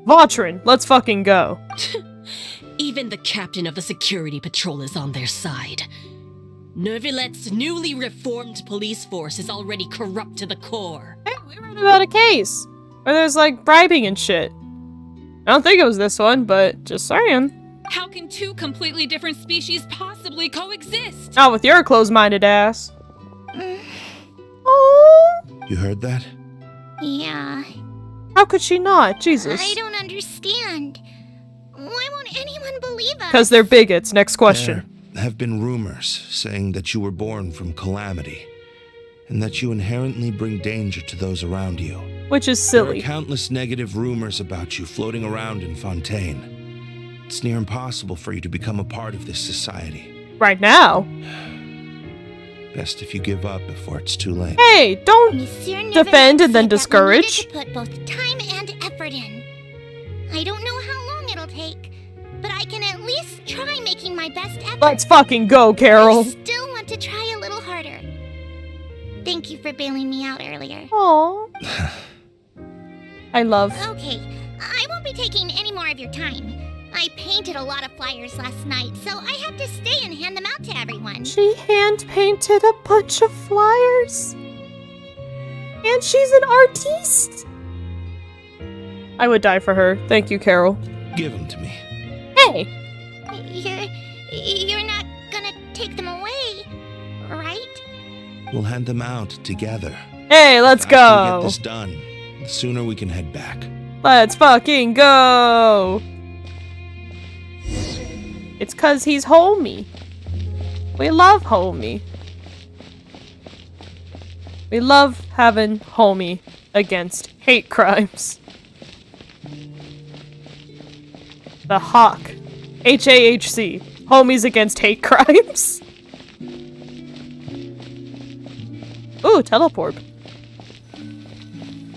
Vautrin, let's fucking go. Even the captain of the security patrol is on their side. Neuvillette's newly reformed police force is already corrupt to the core. Hey, we read about a case where there's like bribing and shit. I don't think it was this one, but just saying. How can two completely different species possibly coexist? Not with your closed-minded ass. Oh, You heard that? Yeah. how could she not? Jesus. I don't understand. Why won't anyone believe us? Because they're bigots. Next question. There have been rumors saying that you were born from calamity, and that you inherently bring danger to those around you. Which is There are silly. countless negative rumors about you floating around in Fontaine. It's near impossible for you to become a part of this society. Right now. Best if you give up before it's too late. Hey, don't Monsieur Neuvillette defend and then said that we discourage. needed to put both time and effort in. I don't know how long it'll take, but I can at least try making my best effort. Let's fucking go, I Carol. still want to try a little harder. Thank you for bailing me out earlier. Aww. I love. Okay, I won't be taking any more of your time. I painted a lot of flyers last night, so I have to stay and hand them out to everyone. She hand painted a bunch of flyers. And she's an artiste. I would die for her. Thank you, Carol. Give them to me. Hey. You're not gonna take them away, right? We'll hand them out together. Hey, let's The faster we go. get this done, the sooner we can head back. Let's fucking go. It's 'cause he's homie. We love homie. We love having homie against hate crimes. The Hawk. HAHC. Homies against hate crimes. Ooh, teleport.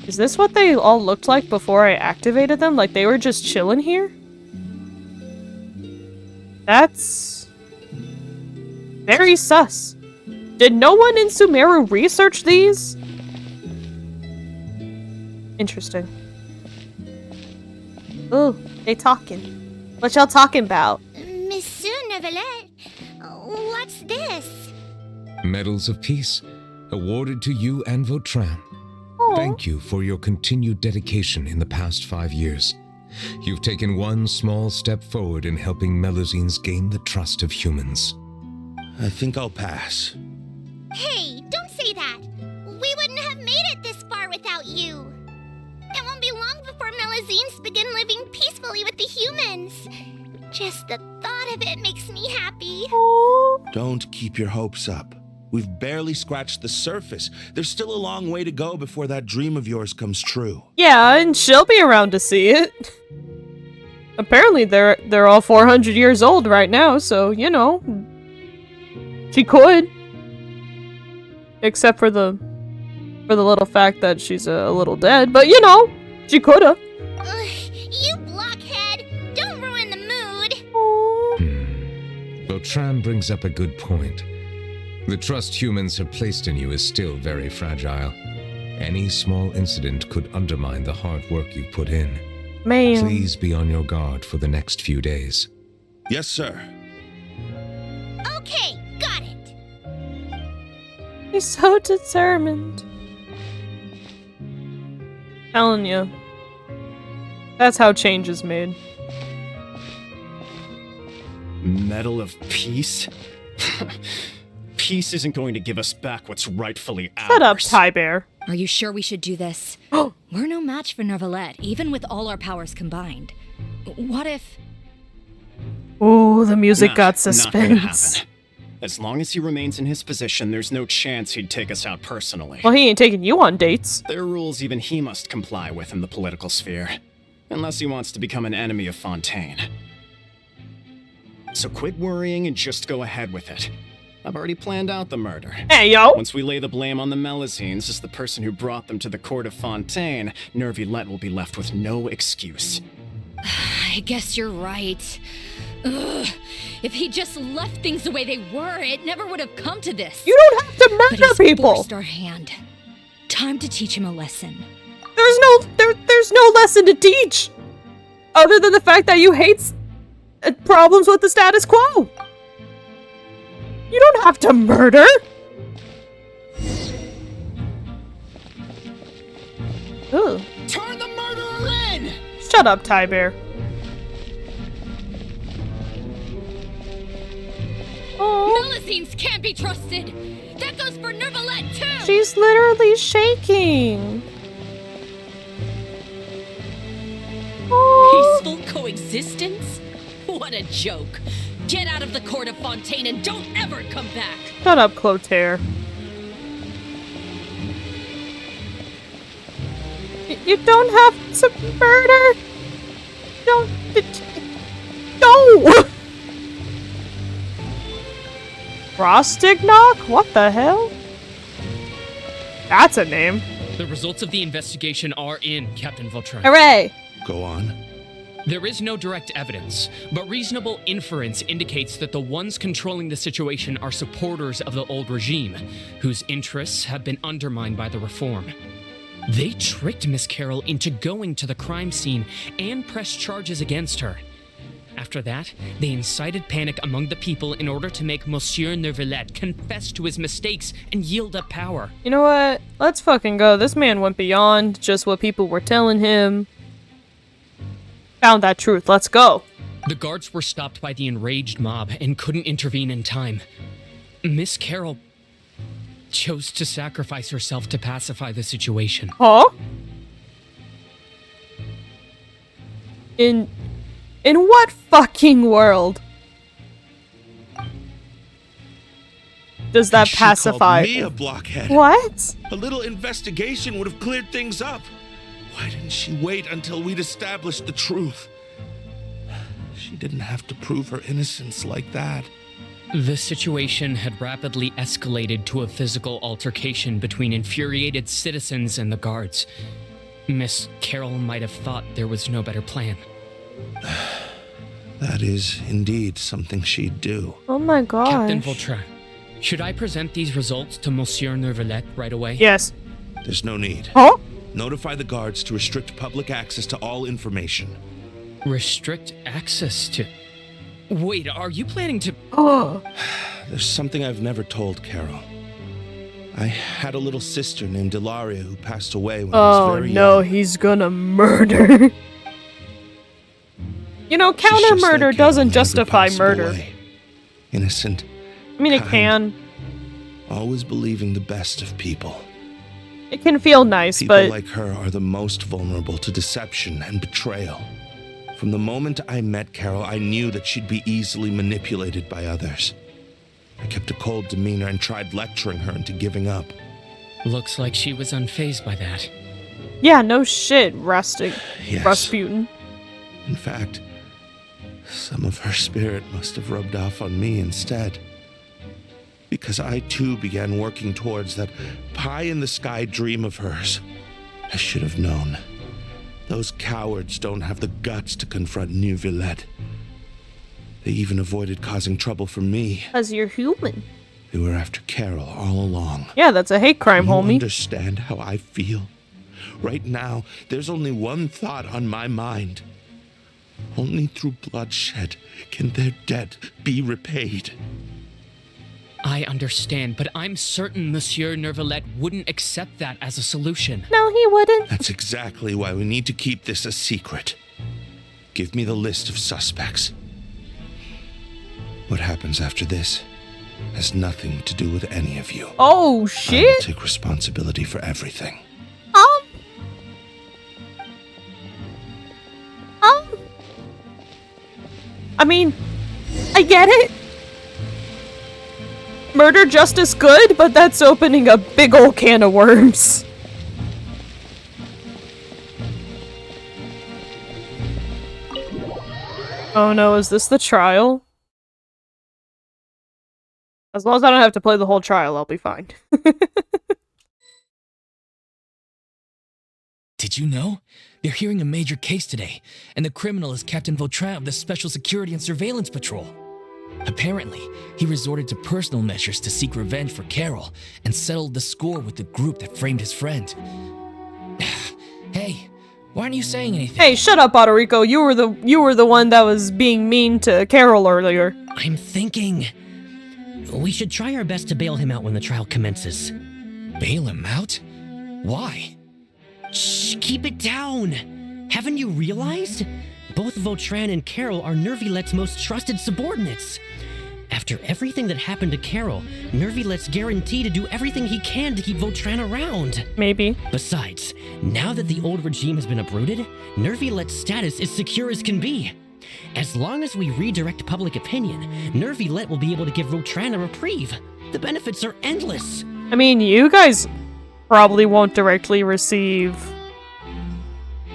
Is this what they all looked like before I activated them? Like they were just chilling here? That's very sus. Did no one in Sumeru research these? Interesting. Ooh, they talking. What y'all talking about? Monsieur Neuvillette, what's this? Medals of Peace, awarded to you and Vautrin. Thank you for your continued dedication in the past 5 years. You've taken one small step forward in helping Melusines gain the trust of humans. I think I'll pass. Hey, don't say that. We wouldn't have made it this far without you. It won't be long before Melusines begin living peacefully with the humans. Just the thought of it makes me happy. Don't keep your hopes up. We've barely scratched the surface. There's still a long way to go before that dream of yours comes true. Yeah, and she'll be around to see it. Apparently they're all 400 years old right now, so, you know. She could. Except for the little fact that she's a little dead, but you know, she coulda. You blockhead! Don't ruin the mood! Vautrin brings up a good point. The trust humans have placed in you is still very fragile. Any small incident could undermine the hard work you've put in. Man. Please be on your guard for the next few days. Yes, sir. Okay, got it. He's so determined. Telling you. That's how change is made. Medal of Peace? Peace isn't going to give us back what's rightfully ours. Shut up, Ty Bear. Are you sure we should do this? We're no match for Neuvillette, even with all our powers combined. What if... Ooh, the music got Not gonna suspense. happen. As long as he remains in his position, there's no chance he'd take us out personally. Well, he ain't taking you on dates. There are rules even he must comply with in the political sphere. Unless he wants to become an enemy of Fontaine. So quit worrying and just go ahead with it. I've already planned out the murder. Hey, yo! Once we lay the blame on the Melusines as the person who brought them to the court of Fontaine, Neuvillette will be left with no excuse. I guess you're right. Ugh. If he just left things the way they were, it never would have come to this. You don't have to But murder he's people! forced our hand. Time to teach him a lesson. There's no lesson to teach! Other than the fact that you hate problems with the status quo! You don't have to murder! Ooh. Turn the murderer in! Shut up, Ty Bear. Melusines can't be trusted! That goes for Neuvillette, too! She's literally shaking. Peaceful coexistence? What a joke. Get out of the court of Fontaine and don't ever come back. Shut up, Clotaire. You don't have to murder. Don't. No! Rostignock? What the hell? That's a name. The results of the investigation are in, Captain Vautrin. Hooray! Go on. There is no direct evidence, but reasonable inference indicates that the ones controlling the situation are supporters of the old regime, whose interests have been undermined by the reform. They tricked Miss Carroll into going to the crime scene and pressed charges against her. After that, they incited panic among the people in order to make Monsieur Neuvillette confess to his mistakes and yield up power. You know what? Let's fucking go. This man went beyond just what people were telling him. Found that truth. Let's go. The guards were stopped by the enraged mob and couldn't intervene in time. Miss Carroll chose to sacrifice herself to pacify the situation. Huh? In what fucking world does that She pacify? called me a blockhead. What? A little investigation would have cleared things up. Why didn't she wait until we'd established the truth? She didn't have to prove her innocence like that. The situation had rapidly escalated to a physical altercation between infuriated citizens and the guards. Miss Carroll might have thought there was no better plan. That is indeed something she'd do. Oh my gosh. Captain Vautrin, should I present these results to Monsieur Neuvillette right away? Yes. There's no need. Huh? Notify the guards to restrict public access to all information. Restrict access to... Wait, are you planning to... Oh. There's something I've never told Carol. I had a little sister named Ilaria who passed away when I was very young. Oh no, he's gonna murder. You know, counter murder doesn't justify murder. Away. Innocent. I mean, it can. Always believing the best of people. It can feel nice, people but... like her are the most vulnerable to deception and betrayal. From the moment I met Carol, I knew that she'd be easily manipulated by others. I kept a cold demeanor and tried lecturing her into giving up. Looks like she was unfazed by that. Yeah, no shit, Rustic. Yes. Rasputin. In fact, some of her spirit must have rubbed off on me instead. Because I too began working towards that pie-in-the-sky dream of hers. I should have known. Those cowards don't have the guts to confront Neuvillette. They even avoided causing trouble for me. Because you're human. They were after Carol all along. Yeah, that's a hate crime, homie. You understand how I feel? Right now, there's only one thought on my mind. Only through bloodshed can their debt be repaid. I understand, but I'm certain Monsieur Neuvillette wouldn't accept that as a solution. No, he wouldn't. That's exactly why we need to keep this a secret. Give me the list of suspects. What happens after this has nothing to do with any of you. Oh, I will shit. take responsibility for everything. I mean, I get it. Murder justice good, but that's opening a big ol' can of worms. Oh no, is this the trial? As long as I don't have to play the whole trial, I'll be fine. Did you know? They're hearing a major case today, and the criminal is Captain Vautrin of the Special Security and Surveillance Patrol. Apparently, he resorted to personal measures to seek revenge for Carol and settled the score with the group that framed his friend. Hey, why aren't you saying anything? Hey, shut up, Ottorico. You were the one that was being mean to Carol earlier. I'm thinking we should try our best to bail him out when the trial commences. Bail him out? Why? Shh, keep it down. Haven't you realized? Both Vautrin and Carol are Neuvillette's most trusted subordinates. After everything that happened to Carol, Neuvillette's guaranteed to do everything he can to keep Vautrin around. Maybe. Besides, now that the old regime has been uprooted, Neuvillette's status is secure as can be. As long as we redirect public opinion, Neuvillette will be able to give Vautrin a reprieve. The benefits are endless. I mean, you guys probably won't directly receive,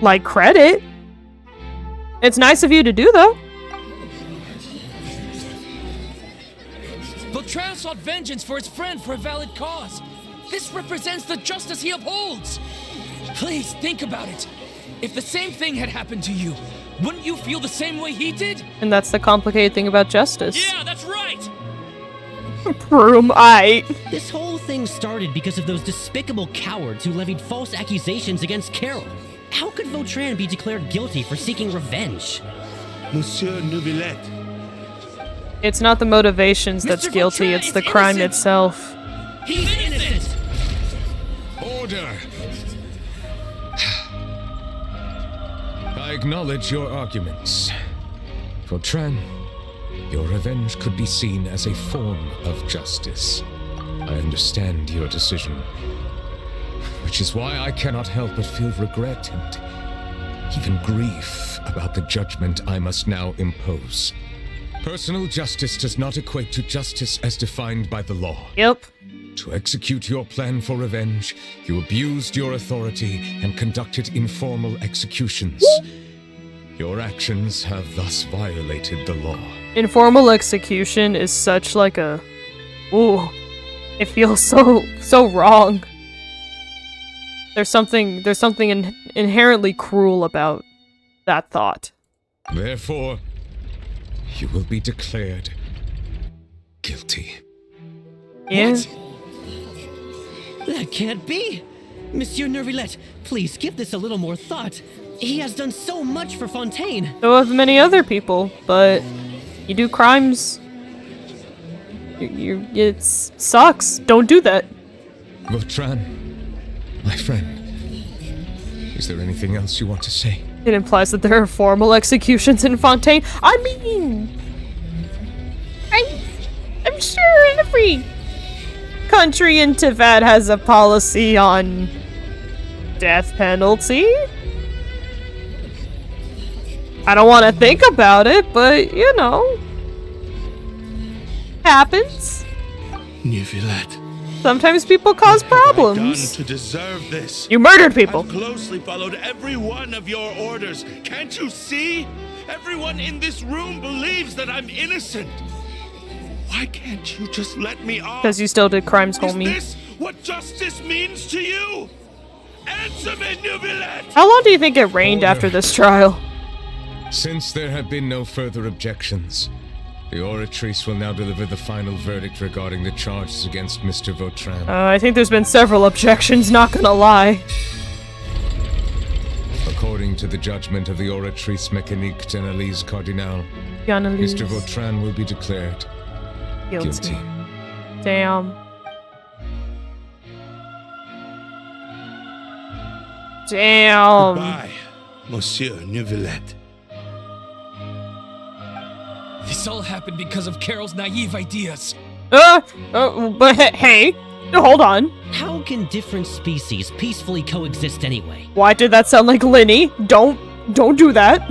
like, credit. It's nice of you to do, though. Vautrin sought vengeance for his friend for a valid cause. This represents the justice he upholds. Please think about it. If the same thing had happened to you, wouldn't you feel the same way he did? And that's the complicated thing about justice. Yeah, that's right! This whole thing started because of those despicable cowards who levied false accusations against Carol. How could Vautrin be declared guilty for seeking revenge? Monsieur Neuvillette. It's not the motivations that's Mr. guilty, Vautrin it's the is crime innocent. itself. He's innocent! Order! I acknowledge your arguments. Vautrin, your revenge could be seen as a form of justice. I understand your decision, which is why I cannot help but feel regret and even grief about the judgment I must now impose. Personal justice does not equate to justice as defined by the law. Yep. To execute your plan for revenge, you abused your authority and conducted informal executions. Your actions have thus violated the law. Informal execution is such like a... Ooh. It feels so wrong. There's something inherently cruel about that thought. Therefore, you will be declared guilty. Yeah. What? That can't be! Monsieur Neuvillette, please give this a little more thought. He has done so much for Fontaine. So have many other people, but you do crimes. It sucks. Don't do that. Vautrin, my friend, is there anything else you want to say? It implies that there are formal executions in Fontaine. I mean, I'm sure every country in Teyvat has a policy on death penalty. I don't want to think about it, but you know, happens. Neuvillette. Sometimes people cause problems. What have I done to deserve this? You murdered people. I've closely followed every one of your orders. Can't you see? Everyone in this room believes that I'm innocent. Why can't you just let me off? Because you still did crimes, homie. Is this what justice means to you? Answer me, Neuvillette! How long do you think it rained after this trial? Since there have been no further objections, the Oratrice will now deliver the final verdict regarding the charges against Mr. Vautrin. I think there's been several objections, not gonna lie. According to the judgment of the Oratrice Mécanique d'Analyse Cardinal, Mr. Vautrin will be declared guilty. Damn. Damn. Goodbye, Monsieur Neuvillette. This all happened because of Carol's naive ideas. But hey, hold on. How can different species peacefully coexist anyway? Why did that sound like Linny? Don't do that.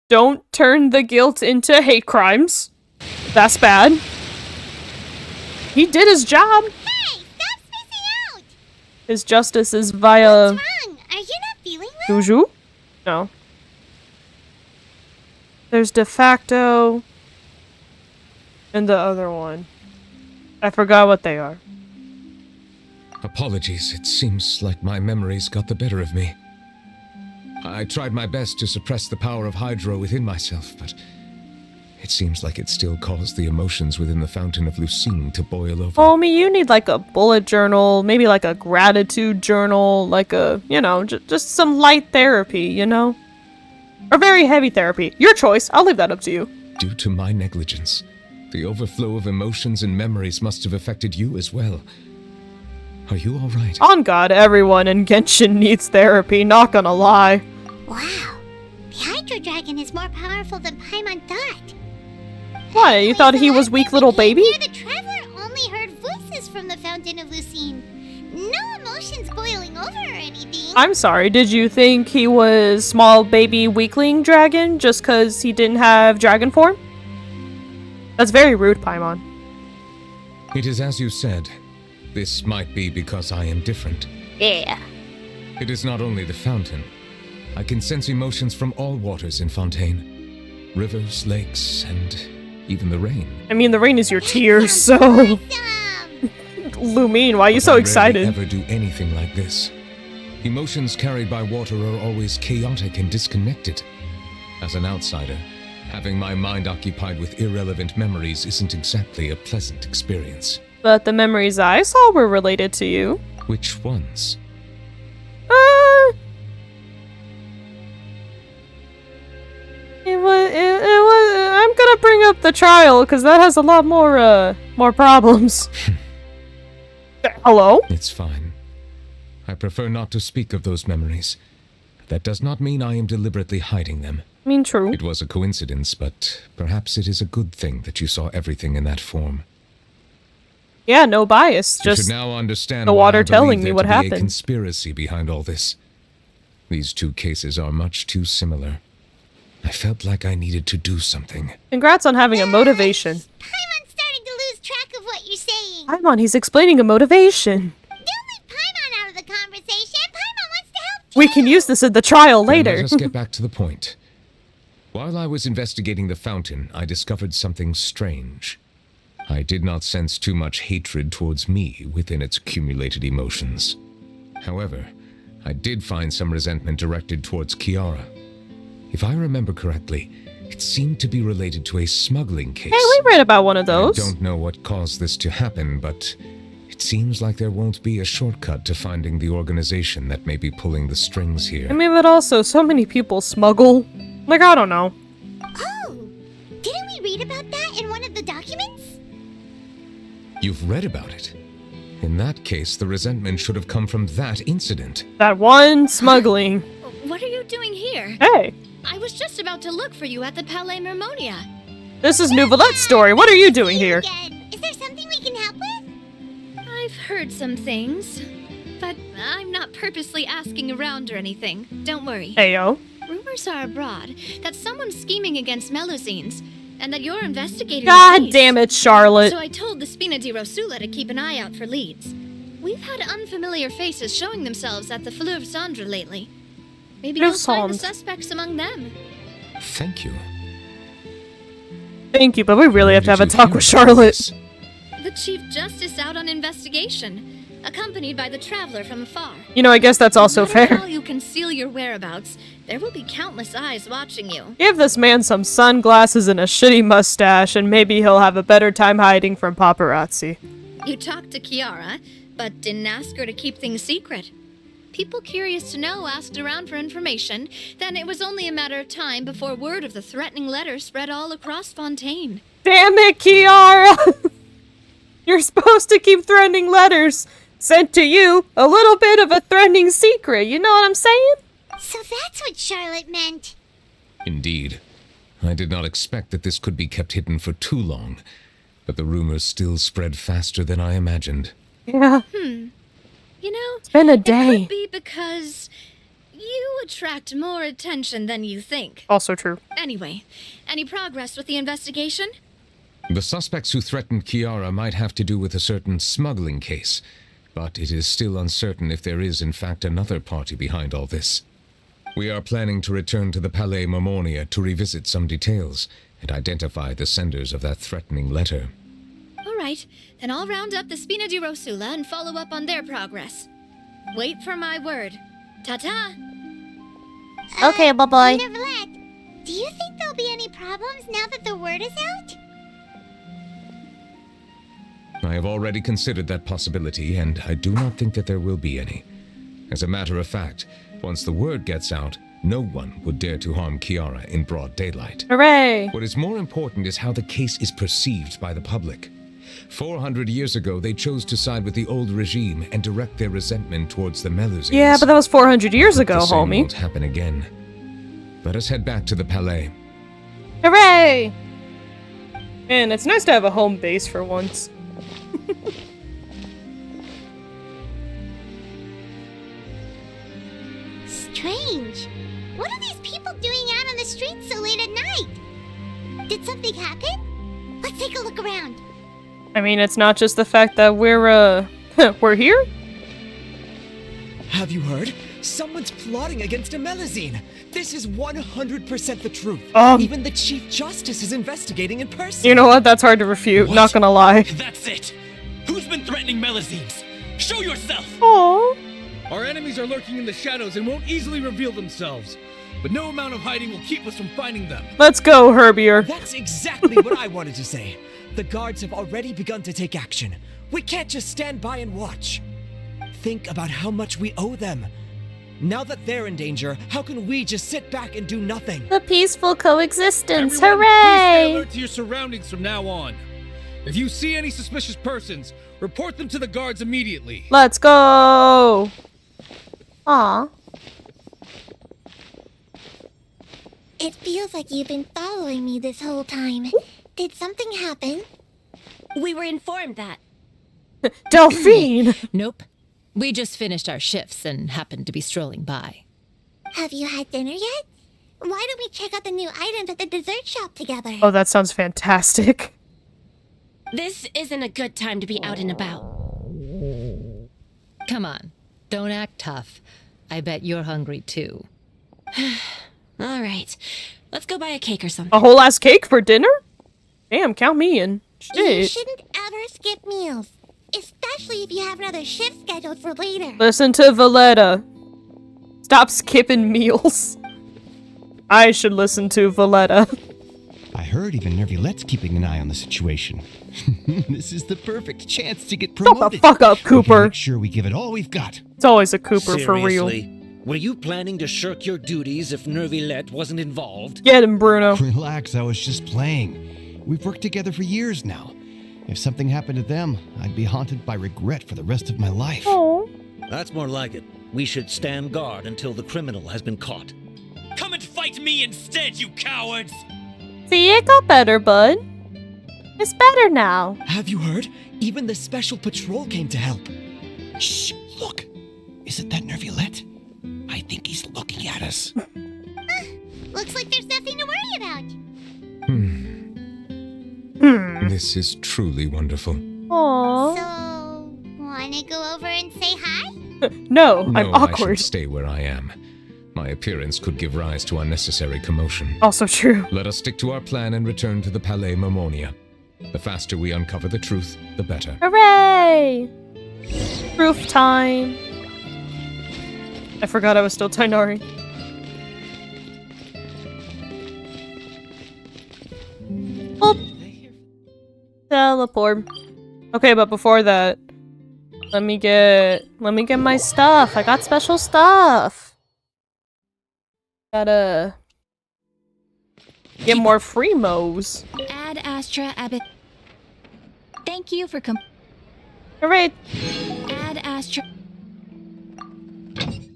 Don't turn the guilt into hate crimes. That's bad. He did his job. Hey, stop spacing out! His justice is via... What's wrong? Are you not feeling well? Juju? No. There's de facto. And the other one. I forgot what they are. Apologies, it seems like my memories got the better of me. I tried my best to suppress the power of Hydro within myself, but it seems like it still caused the emotions within the fountain of Lucine to boil over. Homie, you need like a bullet journal, maybe like a gratitude journal, like a, you know, just some light therapy, you know? Or very heavy therapy. Your choice. I'll leave that up to you. Due to my negligence, the overflow of emotions and memories must have affected you as well. Are you alright? On God, everyone in Genshin needs therapy, not gonna lie. Wow. The Hydro Dragon is more powerful than Paimon thought. What, you thought he was weak little baby? The traveler only heard voices from the Fountain of Lucine. No emotions boiling over or anything. I'm sorry, did you think he was small baby weakling dragon just cause he didn't have dragon form? That's very rude, Paimon. It is as you said. This might be because I am different. Yeah. It is not only the fountain. I can sense emotions from all waters in Fontaine. Rivers, lakes, and even the rain. I mean, the rain is your tears, so... Lumine, why are you so excited? I rarely ever do anything like this. Emotions carried by water are always chaotic and disconnected. As an outsider, having my mind occupied with irrelevant memories isn't exactly a pleasant experience. But the memories I saw were related to you. Which ones? I'm gonna bring up the trial, because that has a lot more problems. Hello? It's fine. I prefer not to speak of those memories. That does not mean I am deliberately hiding them. I mean, true. It was a coincidence, but perhaps it is a good thing that you saw everything in that form. Yeah, no bias. You Just should now understand the why water I telling believe me there what to be happened. A conspiracy behind all this. These two cases are much too similar. I felt like I needed to do something. Congrats on having a motivation. Paimon's starting to lose track of what you're saying. Paimon, he's explaining a motivation. Don't leave Paimon out of We can use this in the trial Then later. let us get back to the point. While I was investigating the fountain, I discovered something strange. I did not sense too much hatred towards me within its accumulated emotions. However, I did find some resentment directed towards Kiara. If I remember correctly, it seemed to be related to a smuggling case. Hey, we read about one of those. I don't know what caused this to happen, but it seems like there won't be a shortcut to finding the organization that may be pulling the strings here. I mean, but also, so many people smuggle. Like, I don't know. Oh, didn't we read about that in one of the documents? You've read about it? In that case, the resentment should have come from that incident. That one smuggling. What are you doing here? Hey. I was just about to look for you at the Palais Mermonia. This is Neuvillette's story. What are you doing here? Is there something we can help with? I've heard some things, but I'm not purposely asking around or anything. Don't worry. Heyo. Rumors are abroad that someone's scheming against Melusines, and that you're investigating God the case. damn it, Charlotte. So I told the Spina di Rosula to keep an eye out for leads. We've had unfamiliar faces showing themselves at the Fleuve Cendre lately. Maybe you'll find the suspects among them. Thank you. Thank you, but we really have to have a talk with Charlotte. The Chief Justice out on investigation, accompanied by the Traveler from afar. You know, I guess that's also No matter fair. how you conceal your whereabouts, there will be countless eyes watching you. Give this man some sunglasses and a shitty mustache, and maybe he'll have a better time hiding from paparazzi. You talked to Kiara, but didn't ask her to keep things secret. People curious to know asked around for information, then it was only a matter of time before word of the threatening letter spread all across Fontaine. Damn it, Kiara! You're supposed to keep threatening letters sent to you. A little bit of a threatening secret, you know what I'm saying? So that's what Charlotte meant. Indeed. I did not expect that this could be kept hidden for too long, but the rumors still spread faster than I imagined. Yeah. You know, it's been a day. It could be because you attract more attention than you think. Also true. Anyway, any progress with the investigation? The suspects who threatened Kiara might have to do with a certain smuggling case, but it is still uncertain if there is in fact another party behind all this. We are planning to return to the Palais Mermonia to revisit some details and identify the senders of that threatening letter. All right, then I'll round up the Spina di Rosula and follow up on their progress. Wait for my word. Ta-ta! Okay, bye-bye. Neuvillette, do you think there'll be any problems now that the word is out? I have already considered that possibility, and I do not think that there will be any. As a matter of fact, once the word gets out, no one would dare to harm Kiara in broad daylight. Hooray! What is more important is how the case is perceived by the public. 400 years ago, they chose to side with the old regime and direct their resentment towards the Melusines. Yeah, but that was 400 years ago, the same homie. won't happen again. Let us head back to the Palais. Hooray! Man, it's nice to have a home base for once. Strange. What are these people doing out on the streets so late at night? Did something happen? Let's take a look around. I mean, it's not just the fact that we're here? Have you heard? Someone's plotting against a Melusine. This is 100% the truth. Even the Chief Justice is investigating in person. You know what? That's hard to refute, not gonna lie. That's it! Who's been threatening Melusines? Show yourself! Aww. Our enemies are lurking in the shadows and won't easily reveal themselves. But no amount of hiding will keep us from finding them. Let's go, Herbier. That's exactly what I wanted to say. The guards have already begun to take action. We can't just stand by and watch. Think about how much we owe them. Now that they're in danger, how can we just sit back and do nothing? The peaceful coexistence, Everyone, please stay hooray! alert to your surroundings from now on. If you see any suspicious persons, report them to the guards immediately. Let's go! Aw. It feels like you've been following me this whole time. Did something happen? We were informed that. Delphine! Nope. We just finished our shifts and happened to be strolling by. Have you had dinner yet? Why don't we check out the new items at the dessert shop together? Oh, that sounds fantastic. This isn't a good time to be out and about. Come on, don't act tough. I bet you're hungry too. All right. Let's go buy a cake or something. A whole ass cake for dinner? Damn, count me in. You Shit. shouldn't ever skip meals, especially if you have another shift scheduled for later. Listen to Valletta. Stop skipping meals. I should listen to Valletta. I heard even Neuvillette's keeping an eye on the situation. This is the perfect chance to get promoted. Shut the fuck up, Cooper. Make sure we give it all we've got. It's always a Cooper for real. Seriously? Were you planning to shirk your duties if Neuvillette wasn't involved? Get him, Bruno. Relax, I was just playing. We've worked together for years now. If something happened to them, I'd be haunted by regret for the rest of my life. Oh. That's more like it. We should stand guard until the criminal has been caught. Come and fight me instead, you cowards! See, it got better, bud. It's better now. Have you heard? Even the special patrol came to help. Shh, look. Isn't that Neuvillette? I think he's looking at us. Looks like there's nothing to worry about. This is truly wonderful. Aww. So, wanna go over and say hi? No, No, I'm I awkward. should stay where I am. My appearance could give rise to unnecessary commotion. Also true. Let us stick to our plan and return to the Palais Mermonia. The faster we uncover the truth, the better. Hooray! Proof time. I forgot I was still Tainari. Boop. Teleport. Okay, but before that, let me get my stuff. I got special stuff. Gotta get more free mo's. Ad Astra Abbott. Thank you for Hooray! Ad Astra.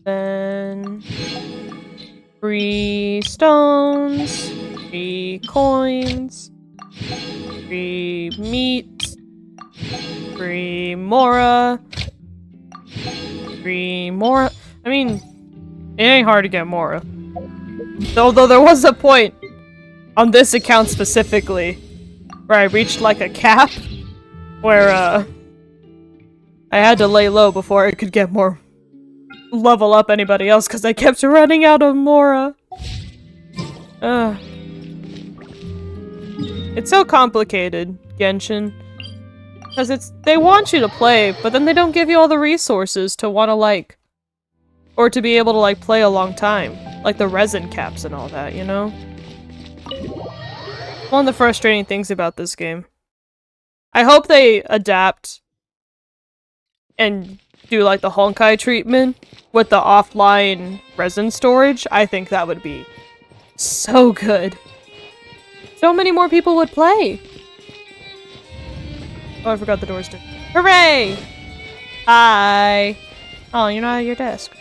Then free stones, free coins, free meat, free Mora, free Mora. I mean, it ain't hard to get Mora. Although there was a point on this account specifically where I reached like a cap where I had to lay low before I could get more level up anybody else because I kept running out of Mora. It's so complicated, Genshin. Because they want you to play, but then they don't give you all the resources to want to or to be able to play a long time. Like the resin caps and all that, you know? One of the frustrating things about this game. I hope they adapt and do the Honkai treatment with the offline resin storage. I think that would be so good. So many more people would play. Oh, I forgot the doors did. Hooray! Hi! Oh, you're not at your desk.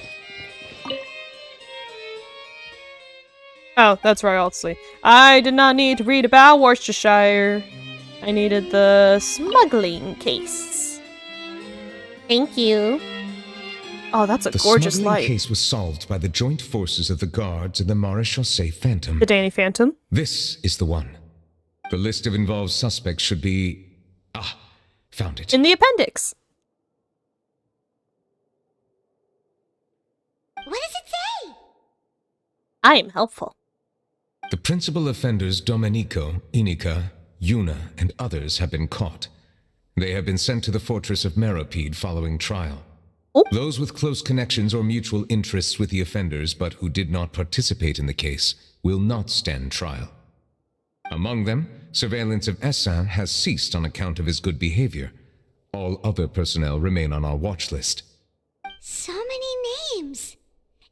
Oh, that's right, obviously. I did not need to read about Worcestershire. I needed the smuggling case. Thank you. Oh, that's a gorgeous The smuggling light. case was solved by the joint forces of the guards and the Maréchaussée Phantom. The Danny Phantom? This is the one. The list of involved suspects should be... Ah, found it. In the appendix. What does it say? I am helpful. The principal offenders Domenico, Inica, Yuna, and others have been caught. They have been sent to the fortress of Meropide following trial. Oh. Those with close connections or mutual interests with the offenders but who did not participate in the case will not stand trial. Among them, surveillance of Essin has ceased on account of his good behavior. All other personnel remain on our watch list. So many names.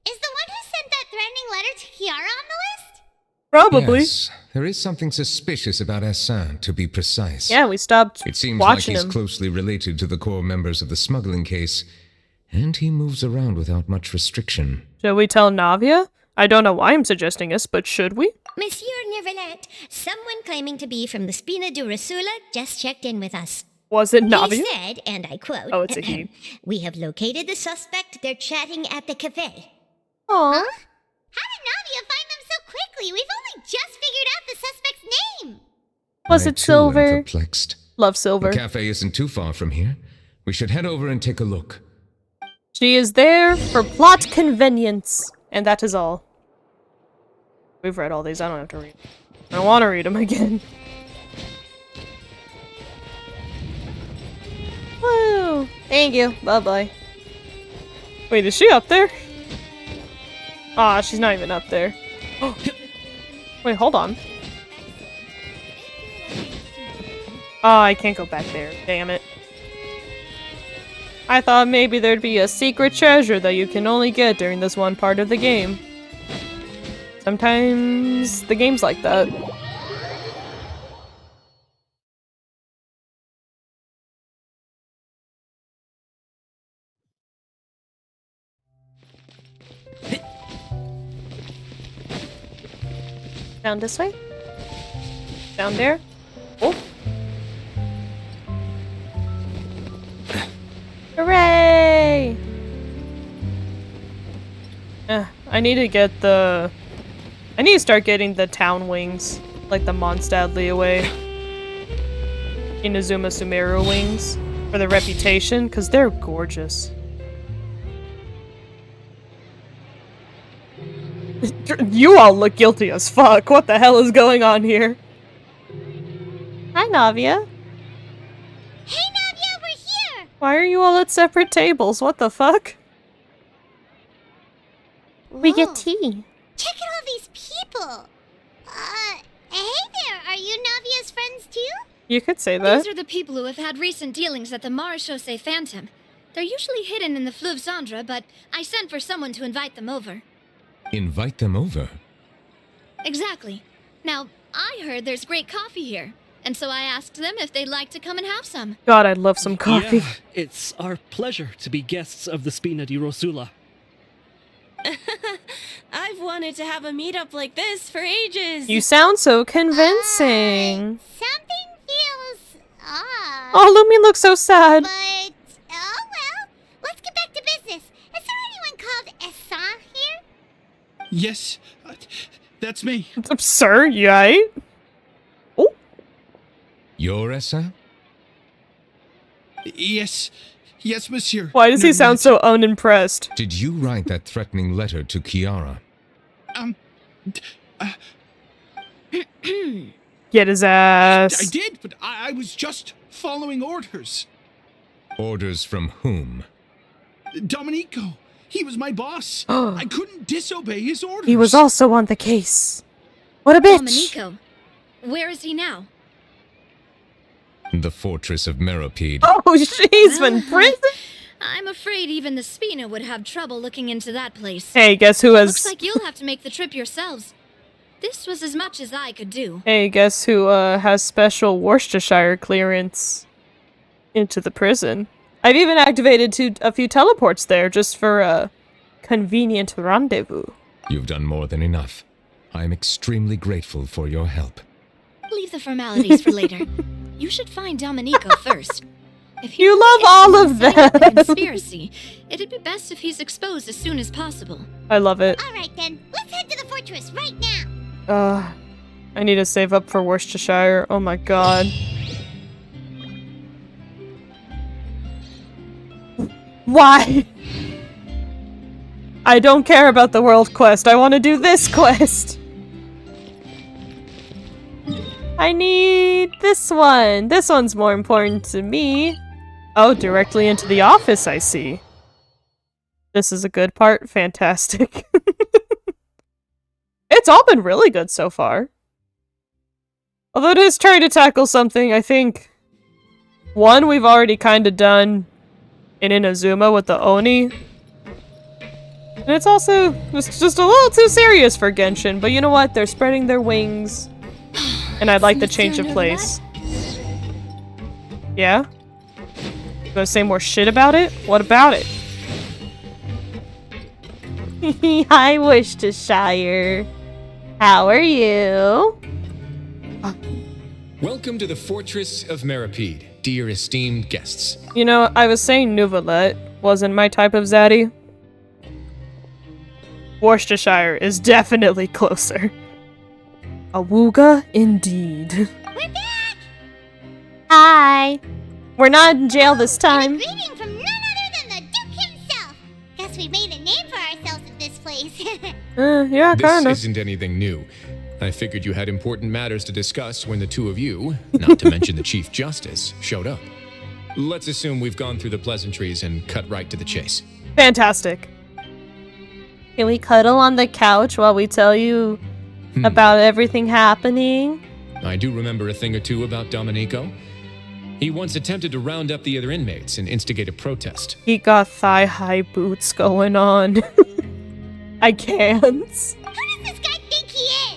Is the one who sent that threatening letter to Kiara on the list? Probably. Yes, there is something suspicious about Essin, to be precise. Yeah, we stopped It seems like watching he's him. closely related to the core members of the smuggling case, and he moves around without much restriction. Should we tell Navia? I don't know why I'm suggesting this, but should we? Monsieur Neuvillette, someone claiming to be from the Spina Durasula just checked in with us. Was it Navia? He said, and I quote, Oh, it's a he. "We have located the suspect. They're chatting at the cafe." Aww. Huh? How did Navia find them so quickly? We've only just figured out the suspect's name. Was I it too am Silver? perplexed. Love Silver. The cafe isn't too far from here. We should head over and take a look. She is there for plot convenience, and that is all. We've read all these, I don't have to read them. I don't want to read them again. Woo! Thank you. Bye-bye. Wait, is she up there? Ah, she's not even up there. Wait, hold on. Oh, I can't go back there. Damn it. I thought maybe there'd be a secret treasure that you can only get during this one part of the game. Sometimes the game's like that. Down this way? Down there? Oh! Hooray! I need to get the... I need to start getting the town wings. Like the Mondstadt Leeway. Inazuma Sumeru wings. For the reputation, because they're gorgeous. You all look guilty as fuck. What the hell is going on here? Hi, Navia. Hey, Navia, we're here! Why are you all at separate tables? What the fuck? We get tea. Check out all these people! Hey there, are you Navia's friends too? You could say that. These are the people who have had recent dealings at the Marechaussee Phantom. They're usually hidden in the Fleuve Cendre, but I sent for someone to invite them over. Invite them over? Exactly. Now, I heard there's great coffee here, and so I asked them if they'd like to come and have some. God, I'd love some coffee. Yeah, it's our pleasure to be guests of the Spina di Rosula. I've wanted to have a meetup like this for ages. You sound so convincing. Something feels odd. Oh, Lumi looks so sad. But, oh well. Let's get back to business. Is there anyone called Essa here? Yes, that's me. Sir, you right? Oh. You're Essa? Yes. Yes, monsieur. Why does he sound so unimpressed? Did you write that threatening letter to Kiara? Get his ass. I did, but I was just following orders. Orders from whom? Domenico. He was my boss. I couldn't disobey his orders. He was also on the case. What a bitch. Domenico. Where is he now? The fortress of Meropide. Oh, she's been prison? I'm afraid even the Spina would have trouble looking into that place. Hey, guess who has... Looks like you'll have to make the trip yourselves. This was as much as I could do. Hey, guess who has special Worcestershire clearance into the prison? I've even activated a few teleports there just for a convenient rendezvous. You've done more than enough. I am extremely grateful for your help. Leave the formalities for later. You should find Domenico first. If you love all of them. Conspiracy, it'd be best if he's exposed as soon as possible. I love it. All right then, let's head to the fortress right now. I need to save up for Worcestershire. Oh my god. Why? I don't care about the world quest. I want to do this quest. I need this one. This one's more important to me. Oh, directly into the office, I see. This is a good part. Fantastic. It's all been really good so far. Although it is trying to tackle something, I think... One, we've already kind of done in Inazuma with the Oni. And it's also just a little too serious for Genshin, but you know what? They're spreading their wings. And I'd like the change of place. Yeah? You gonna say more shit about it? What about it? Hi, Worcestershire. How are you? Welcome to the Fortress of Meropide, dear esteemed guests. You know, I was saying Neuvillette wasn't my type of zaddy. Worcestershire is definitely closer. Awooga indeed. We're back! Hi! We're not in jail this time. And a greeting from none other than the Duke himself! we've made a name for ourselves at this place. Yeah, kinda. This isn't anything new. I figured you had important matters to discuss when the two of you, not to mention the Chief Justice, showed up. Let's assume we've gone through the pleasantries and cut right to the chase. Fantastic. Can we cuddle on the couch while we tell you about everything happening? I do remember a thing or two about Domenico. He once attempted to round up the other inmates and instigate a protest. He got thigh-high boots going on. I can't. Who does this guy think he is?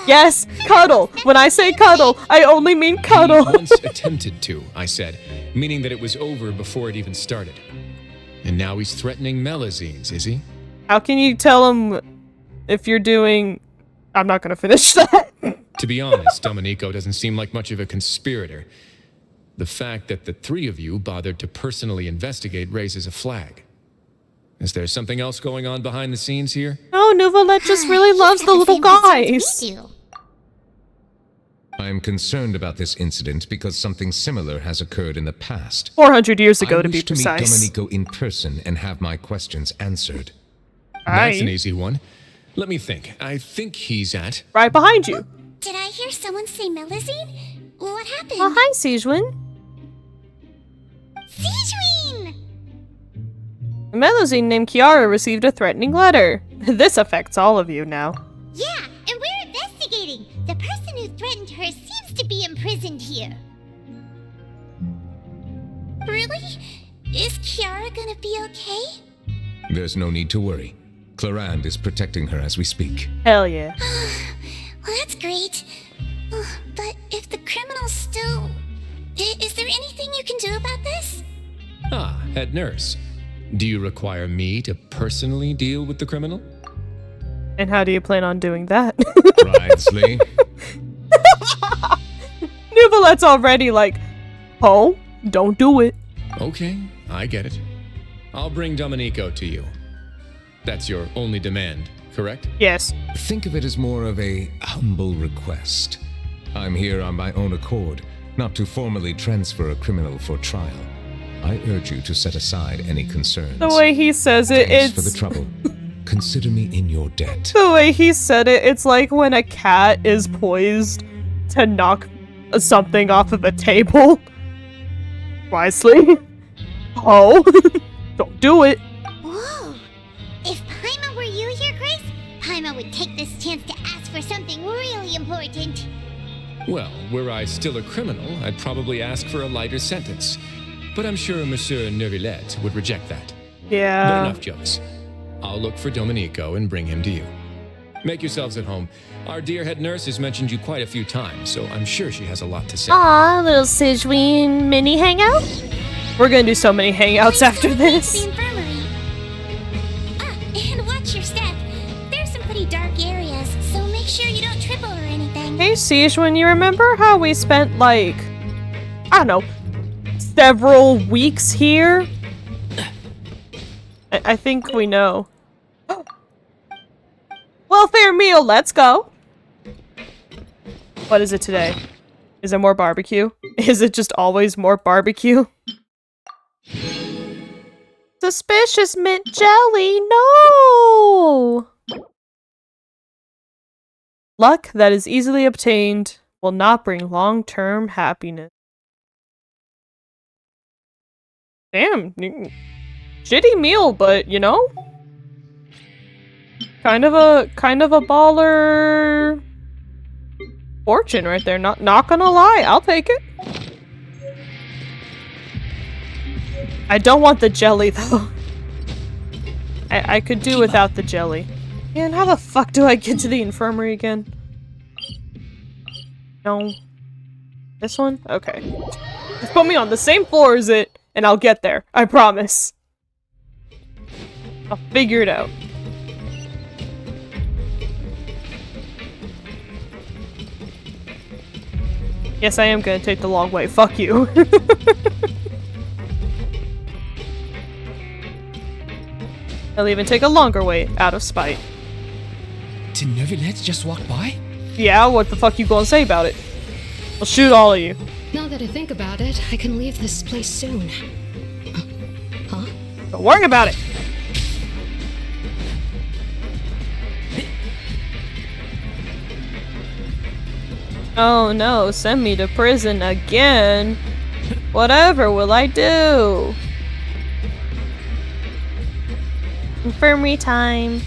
Yes, cuddle. When I say cuddle, I only mean cuddle. He once attempted to, I said, meaning that it was over before it even started. And now he's threatening Melusines, is he? How can you tell him if you're doing... I'm not gonna finish that. To be honest, Domenico doesn't seem like much of a conspirator. The fact that the three of you bothered to personally investigate raises a flag. Is there something else going on behind the scenes here? No, Neuvillette just really loves the little guys. I'm concerned about this incident because something similar has occurred in the past. 400 years ago, to be I wish to meet precise. Domenico in person and have my questions answered. Aye. That's an easy one. Let me think. I think he's at... Right behind you. Did I hear someone say Melusine? What happened? Oh, hi, Sijwin. Sijwin! A Melusine named Kiara received a threatening letter. This affects all of you now. Yeah, and we're investigating. The person who threatened her seems to be imprisoned here. Really? Is Kiara gonna be okay? There's no need to worry. Clarande is protecting her as we speak. Hell yeah. Well, that's great. But if the criminal's still... Is there anything you can do about this? Ah, head nurse. Do you require me to personally deal with the criminal? And how do you plan on doing that? Ridsley. Neuvillette's already like, oh, don't do it. Okay, I get it. I'll bring Domenico to you. That's your only demand, correct? Yes. Think of it as more of a humble request. I'm here on my own accord, not to formally transfer a criminal for trial. I urge you to set aside any concerns. The way he says it, Thanks it's... for the trouble. Consider me in your debt. The way he said it, it's like when a cat is poised to knock something off of a table. Wisely. Oh, don't do it. Whoa. If Paimon were you here, Grace, Paimon would take this chance to ask for something really important. Well, were I still a criminal, I'd probably ask for a lighter sentence. But I'm sure Monsieur Neuvillette would reject that. Yeah. But enough jokes. I'll look for Domenico and bring him to you. Make yourselves at home. Our dear head nurse has mentioned you quite a few times, so I'm sure she has a lot to say. Aw, little Sijwin mini hangout? We're gonna do so many hangouts after this. The infirmary. And watch your step. There's some pretty dark areas, so make sure you don't trip over anything. Hey, Sijwin, you remember how we spent, like, I don't know, several weeks here? I think we know. Welfare meal, let's go. What is it today? Is it more barbecue? Is it just always more barbecue? Suspicious mint jelly, no! Luck that is easily obtained will not bring long-term happiness. Damn, shitty meal, but you know, kind of a baller fortune right there. Not gonna lie, I'll take it. I don't want the jelly though. I could do without the jelly. Man, how the fuck do I get to the infirmary again? No. This one? Okay. Just put me on the same floor as it, and I'll get there. I promise. I'll figure it out. Yes, I am gonna take the long way. Fuck you. I'll even take a longer way, out of spite. Did Neuvillette just walk by? Yeah, what the fuck you gonna say about it? I'll shoot all of you. Now that I think about it, I can leave this place soon. Huh? Don't worry about it. Oh no, send me to prison again. Whatever will I do? Infirmary time.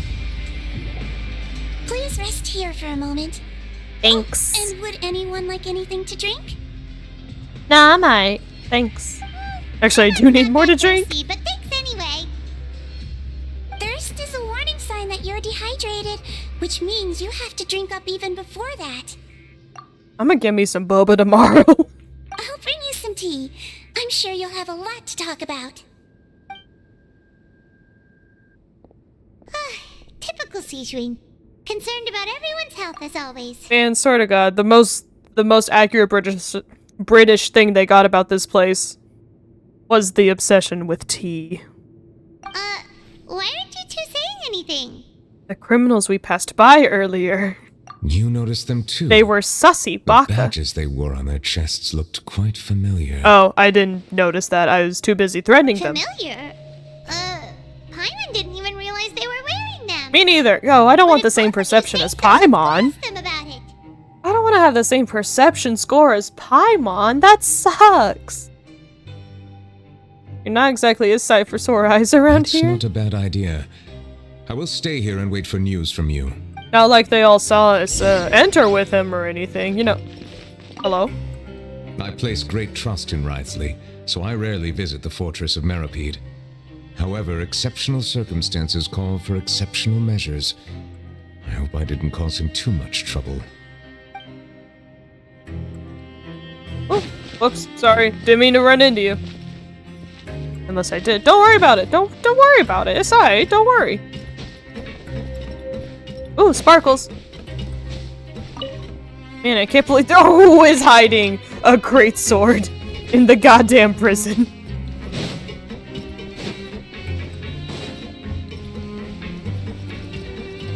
Please rest here for a moment. Thanks. Oh, and would anyone like anything to drink? Nah, I might. Thanks. Actually, I do need more to drink. But thanks anyway. Thirst is a warning sign that you're dehydrated, which means you have to drink up even before that. I'm gonna get me some boba tomorrow. I'll bring you some tea. I'm sure you'll have a lot to talk about. Typical Sejuin. Concerned about everyone's health as always. Man, swear to God, the most accurate British thing they got about this place was the obsession with tea. Why aren't you two saying anything? The criminals we passed by earlier. You noticed them too? They were sussy, Baka. The badges they wore on their chests looked quite familiar. Oh, I didn't notice that. I was too busy threatening them. Familiar? Paimon didn't even realize they were wearing them. Me neither. Oh, I don't want the same perception as Paimon. Them about it. I don't want to have the same perception score as Paimon. That sucks. You're not exactly a sight for sore eyes around That's here. not a bad idea. I will stay here and wait for news from you. Not like they all saw us enter with him or anything, you know. Hello? I place great trust in Wriothesley, so I rarely visit the fortress of Meropide. However, exceptional circumstances call for exceptional measures. I hope I didn't cause him too much trouble. Oh, whoops, sorry. Didn't mean to run into you. Unless I did. Don't worry about it. Don't worry about it. It's alright. Don't worry. Ooh, sparkles. Man, I can't believe who is hiding a great sword in the goddamn prison.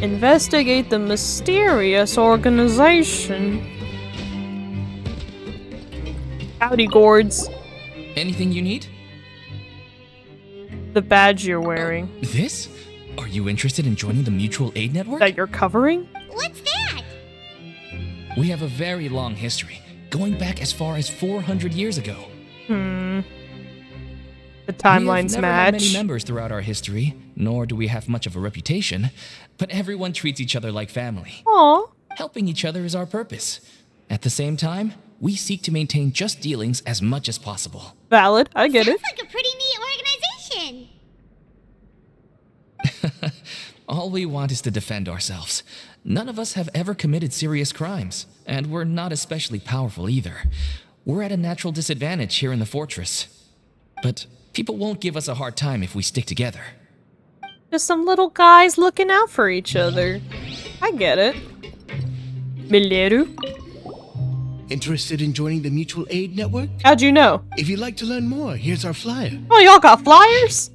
Investigate the mysterious organization. Howdy, Gourds. Anything you need? The badge you're wearing. This? Are you interested in joining the Mutual Aid Network? That you're covering? What's that? We have a very long history, going back as far as 400 years ago. The timelines We have never match. had many members throughout our history, nor do we have much of a reputation, but everyone treats each other like family. Aww. Helping each other is our purpose. At the same time, we seek to maintain just dealings as much as possible. Valid, I get it. Sounds like a pretty neat organization. All we want is to defend ourselves. None of us have ever committed serious crimes, and we're not especially powerful either. We're at a natural disadvantage here in the fortress. But people won't give us a hard time if we stick together. Just some little guys looking out for each other. I get it. Mileru? Interested in joining the Mutual Aid Network? How'd you know? If you'd like to learn more, here's our flyer. Oh, y'all got flyers?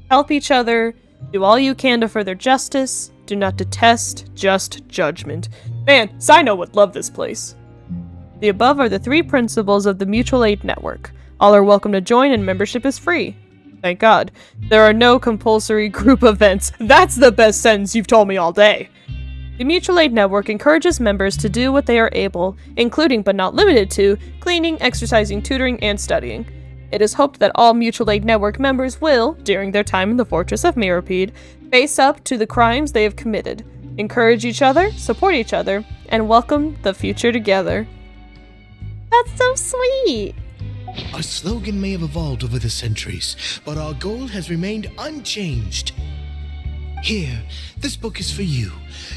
Help each other. Do all you can to further justice. Do not detest, just judgment. Man, Sino would love this place. The above are the 3 principles of the Mutual Aid Network. All are welcome to join and membership is free. Thank God. There are no compulsory group events. That's the best sentence you've told me all day. The Mutual Aid Network encourages members to do what they are able, including but not limited to, cleaning, exercising, tutoring, and studying. It is hoped that all Mutual Aid Network members will, during their time in the Fortress of Meropide, face up to the crimes they have committed, encourage each other, support each other, and welcome the future together. That's so sweet! Our slogan may have evolved over the centuries, but our goal has remained unchanged. Here, this book is for you.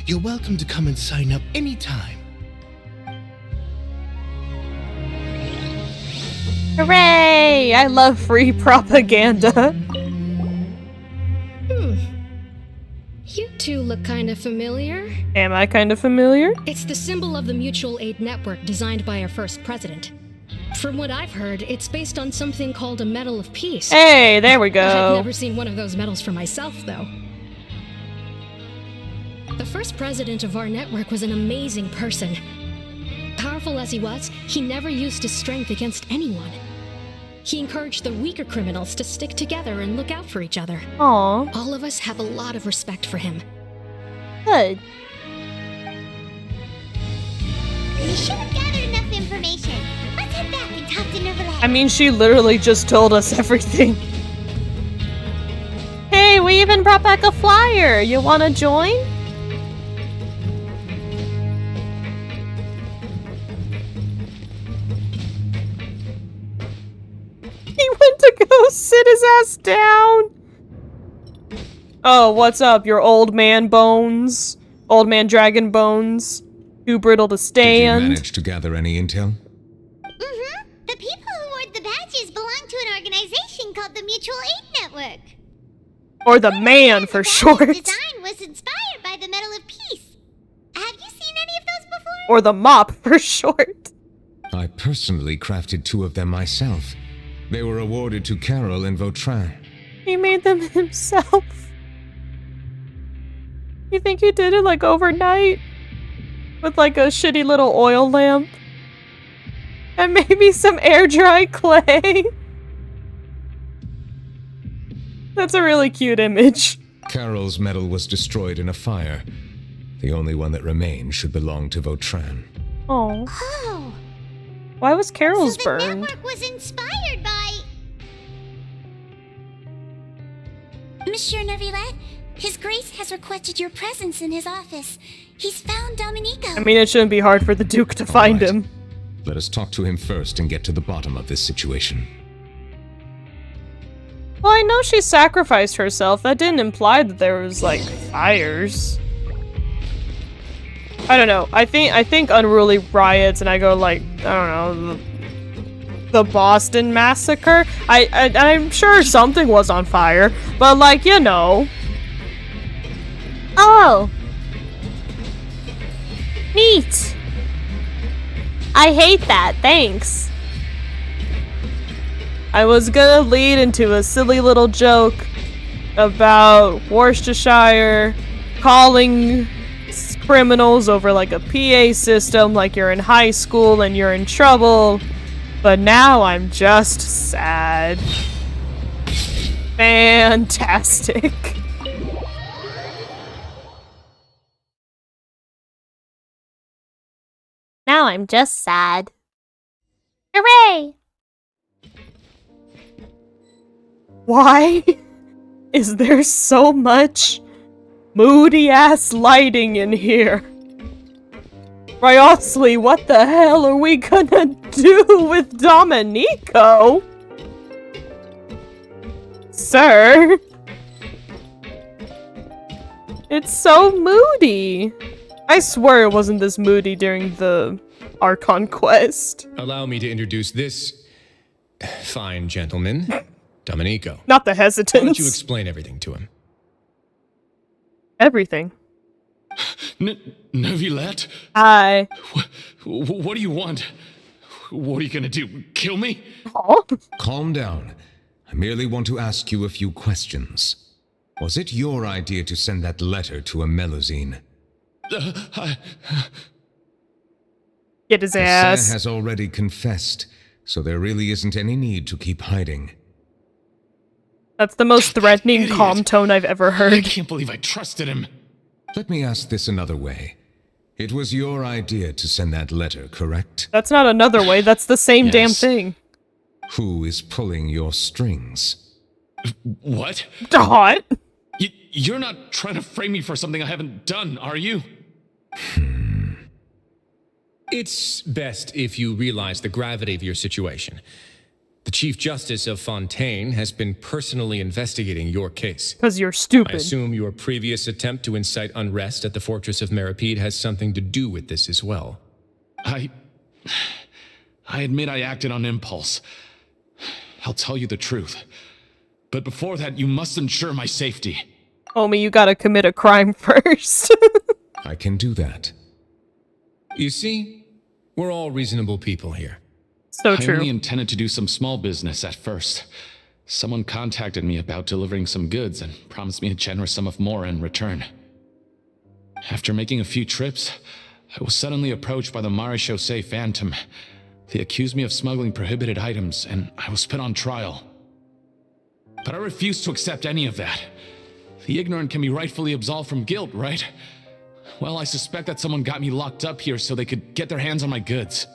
You're welcome to come and sign up anytime. Hooray! I love free propaganda. You two look kind of familiar. Am I kind of familiar? It's the symbol of the Mutual Aid Network designed by our first president. From what I've heard, it's based on something called a Medal of Peace. Hey, there we go. I've never seen one of those medals for myself, though. The first president of our network was an amazing person. Powerful as he was, he never used his strength against anyone. He encouraged the weaker criminals to stick together and look out for each other. Aww. All of us have a lot of respect for him. Good. We should have gathered enough information. Let's head back and talk to Neuvillette. I mean, she literally just told us everything. Hey, we even brought back a flyer. You wanna join? He went to go sit his ass down. Oh, what's up, your old man bones? Old man dragon bones? Too brittle to stand? Did you manage to gather any intel? Mm-hmm. The people who wore the badges belong to an organization called the Mutual Aid Network. Or the man, for short. The design was inspired by the Medal of Peace. Have you seen any of those before? Or the mop, for short. I personally crafted 2 of them myself. They were awarded to Carol and Vautrin. He made them himself. You think he did it like overnight? With like a shitty little oil lamp? And maybe some air dry clay? That's a really cute image. Carol's medal was destroyed in a fire. The only one that remained should belong to Vautrin. Oh. Oh. Why was Carol's So the burned? network was inspired by... Monsieur Neuvillette, His Grace has requested your presence in his office. He's found Domenico. I mean, it shouldn't be hard for the Duke to find him. Let us talk to him first and get to the bottom of this situation. Well, I know she sacrificed herself. That didn't imply that there was, like, fires. I don't know. I think unruly riots, and I go, like, I don't know, the Boston Massacre? I'm sure something was on fire, but, like, you know. Oh. Neat. I hate that, thanks. I was gonna lead into a silly little joke about Worcestershire calling criminals over like a PA system like you're in high school and you're in trouble, but now I'm just sad. Fantastic. Now I'm just sad. Hooray! Why is there so much moody-ass lighting in here? Ryosley, what the hell are we gonna do with Domenico? Sir? It's so moody. I swear it wasn't this moody during the Archon quest. Allow me to introduce this fine gentleman, Domenico. Not the hesitance. Why don't you explain everything to him? Everything. Neuvillette? Hi. What do you want? What are you gonna do? Kill me? Oh. Calm down. I merely want to ask you a few questions. Was it your idea to send that letter to a Melusine? Get his Hassan ass. has already confessed, so there really isn't any need to keep hiding. That's the most threatening calm tone I've ever heard. I can't believe I trusted him. Let me ask this another way. It was your idea to send that letter, correct? That's not another way, that's the same damn Yes. thing. Who is pulling your strings? What? What? You're not trying to frame me for something I haven't done, are you? It's best if you realize the gravity of your situation. The Chief Justice of Fontaine has been personally investigating your case. Because you're stupid. I assume your previous attempt to incite unrest at the Fortress of Meripede has something to do with this as well. I admit I acted on impulse. I'll tell you the truth. But before that, you must ensure my safety. Homie, you gotta commit a crime first. I can do that. You see, we're all reasonable people here. So true. I only intended to do some small business at first. Someone contacted me about delivering some goods and promised me a generous sum of more in return. After making a few trips, I was suddenly approached by the Marechaussee Phantom. They accused me of smuggling prohibited items, and I was put on trial. But I refused to accept any of that. The ignorant can be rightfully absolved from guilt, right? Well, I suspect that someone got me locked up here so they could get their hands on my goods.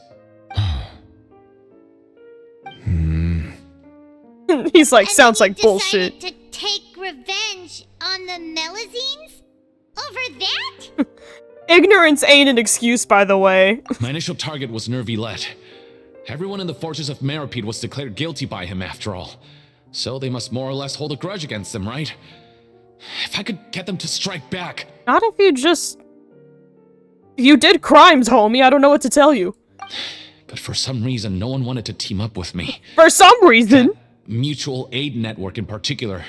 He's like, sounds like bullshit. To take revenge on the Melusines? Over that? Ignorance ain't an excuse, by the way. My initial target was Neuvillette. Everyone in the fortress of Meropide was declared guilty by him, after all. So they must more or less hold a grudge against them, right? If I could get them to strike back. Not if you just... You did crimes, homie. I don't know what to tell you. But for some reason, no one wanted to team up with me. For some reason? Mutual aid network in particular.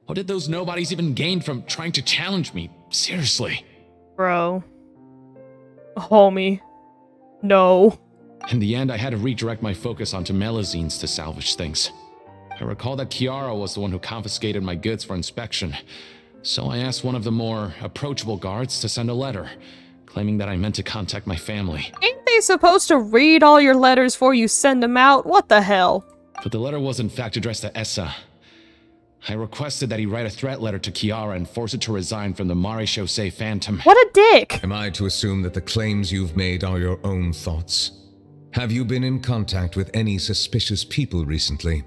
What did those nobodies even gain from trying to challenge me? Seriously. Bro. Homie. No. In the end, I had to redirect my focus onto Melusines to salvage things. I recall that Kiara was the one who confiscated my goods for inspection, so I asked one of the more approachable guards to send a letter, claiming that I meant to contact my family. Ain't they supposed to read all your letters before you send them out? What the hell? But the letter was in fact addressed to Essa. I requested that he write a threat letter to Kiara and force it to resign from the Maréchaussée Phantom. What a dick! Am I to assume that the claims you've made are your own thoughts? Have you been in contact with any suspicious people recently?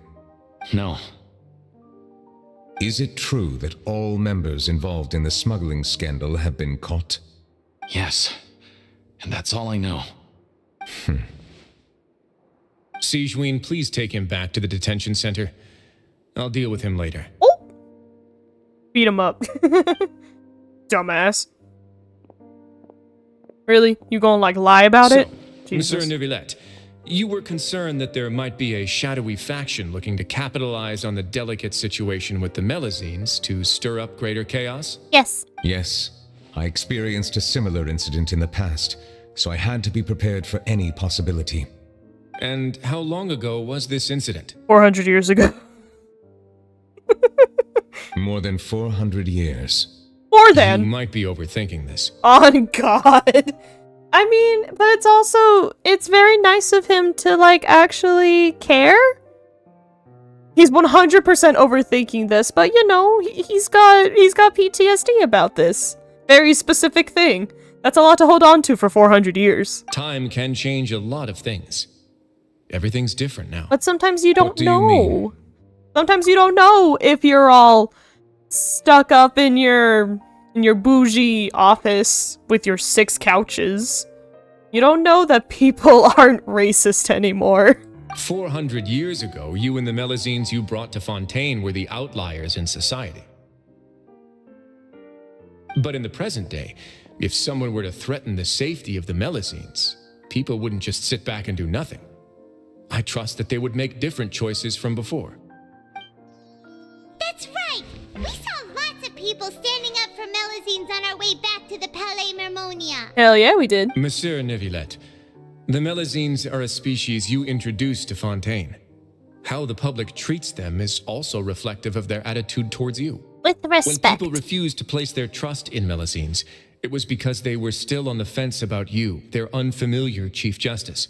No. Is it true that all members involved in the smuggling scandal have been caught? Yes. And that's all I know. Sigewinne, please take him back to the detention center. I'll deal with him later. Oh! Beat him up. Dumbass. Really? You gonna, like, lie about it? Monsieur Neuvillette, you were concerned that there might be a shadowy faction looking to capitalize on the delicate situation with the Melusines to stir up greater chaos? Yes. Yes. I experienced a similar incident in the past, so I had to be prepared for any possibility. And how long ago was this incident? 400 years ago. More than 400 years. More than? You might be overthinking this. On God. I mean, but it's also, it's very nice of him to, like, actually care. He's 100% overthinking this, but you know, he's got PTSD about this. Very specific thing. That's a lot to hold on to for 400 years. Time can change a lot of things. Everything's different now. But sometimes you don't What do know. you mean? Sometimes you don't know if you're all stuck up in your bougie office with your 6 couches. You don't know that people aren't racist anymore. 400 years ago, you and the Melusines you brought to Fontaine were the outliers in society. But in the present day, if someone were to threaten the safety of the Melusines, people wouldn't just sit back and do nothing. I trust that they would make different choices from before. That's right! We saw lots of people standing up for Melusines on our way back to the Palais Mermonia. Hell yeah, we did. Monsieur Neuvillette, the Melusines are a species you introduced to Fontaine. How the public treats them is also reflective of their attitude towards you. With respect. When people refused to place their trust in Melusines, it was because they were still on the fence about you, their unfamiliar Chief Justice.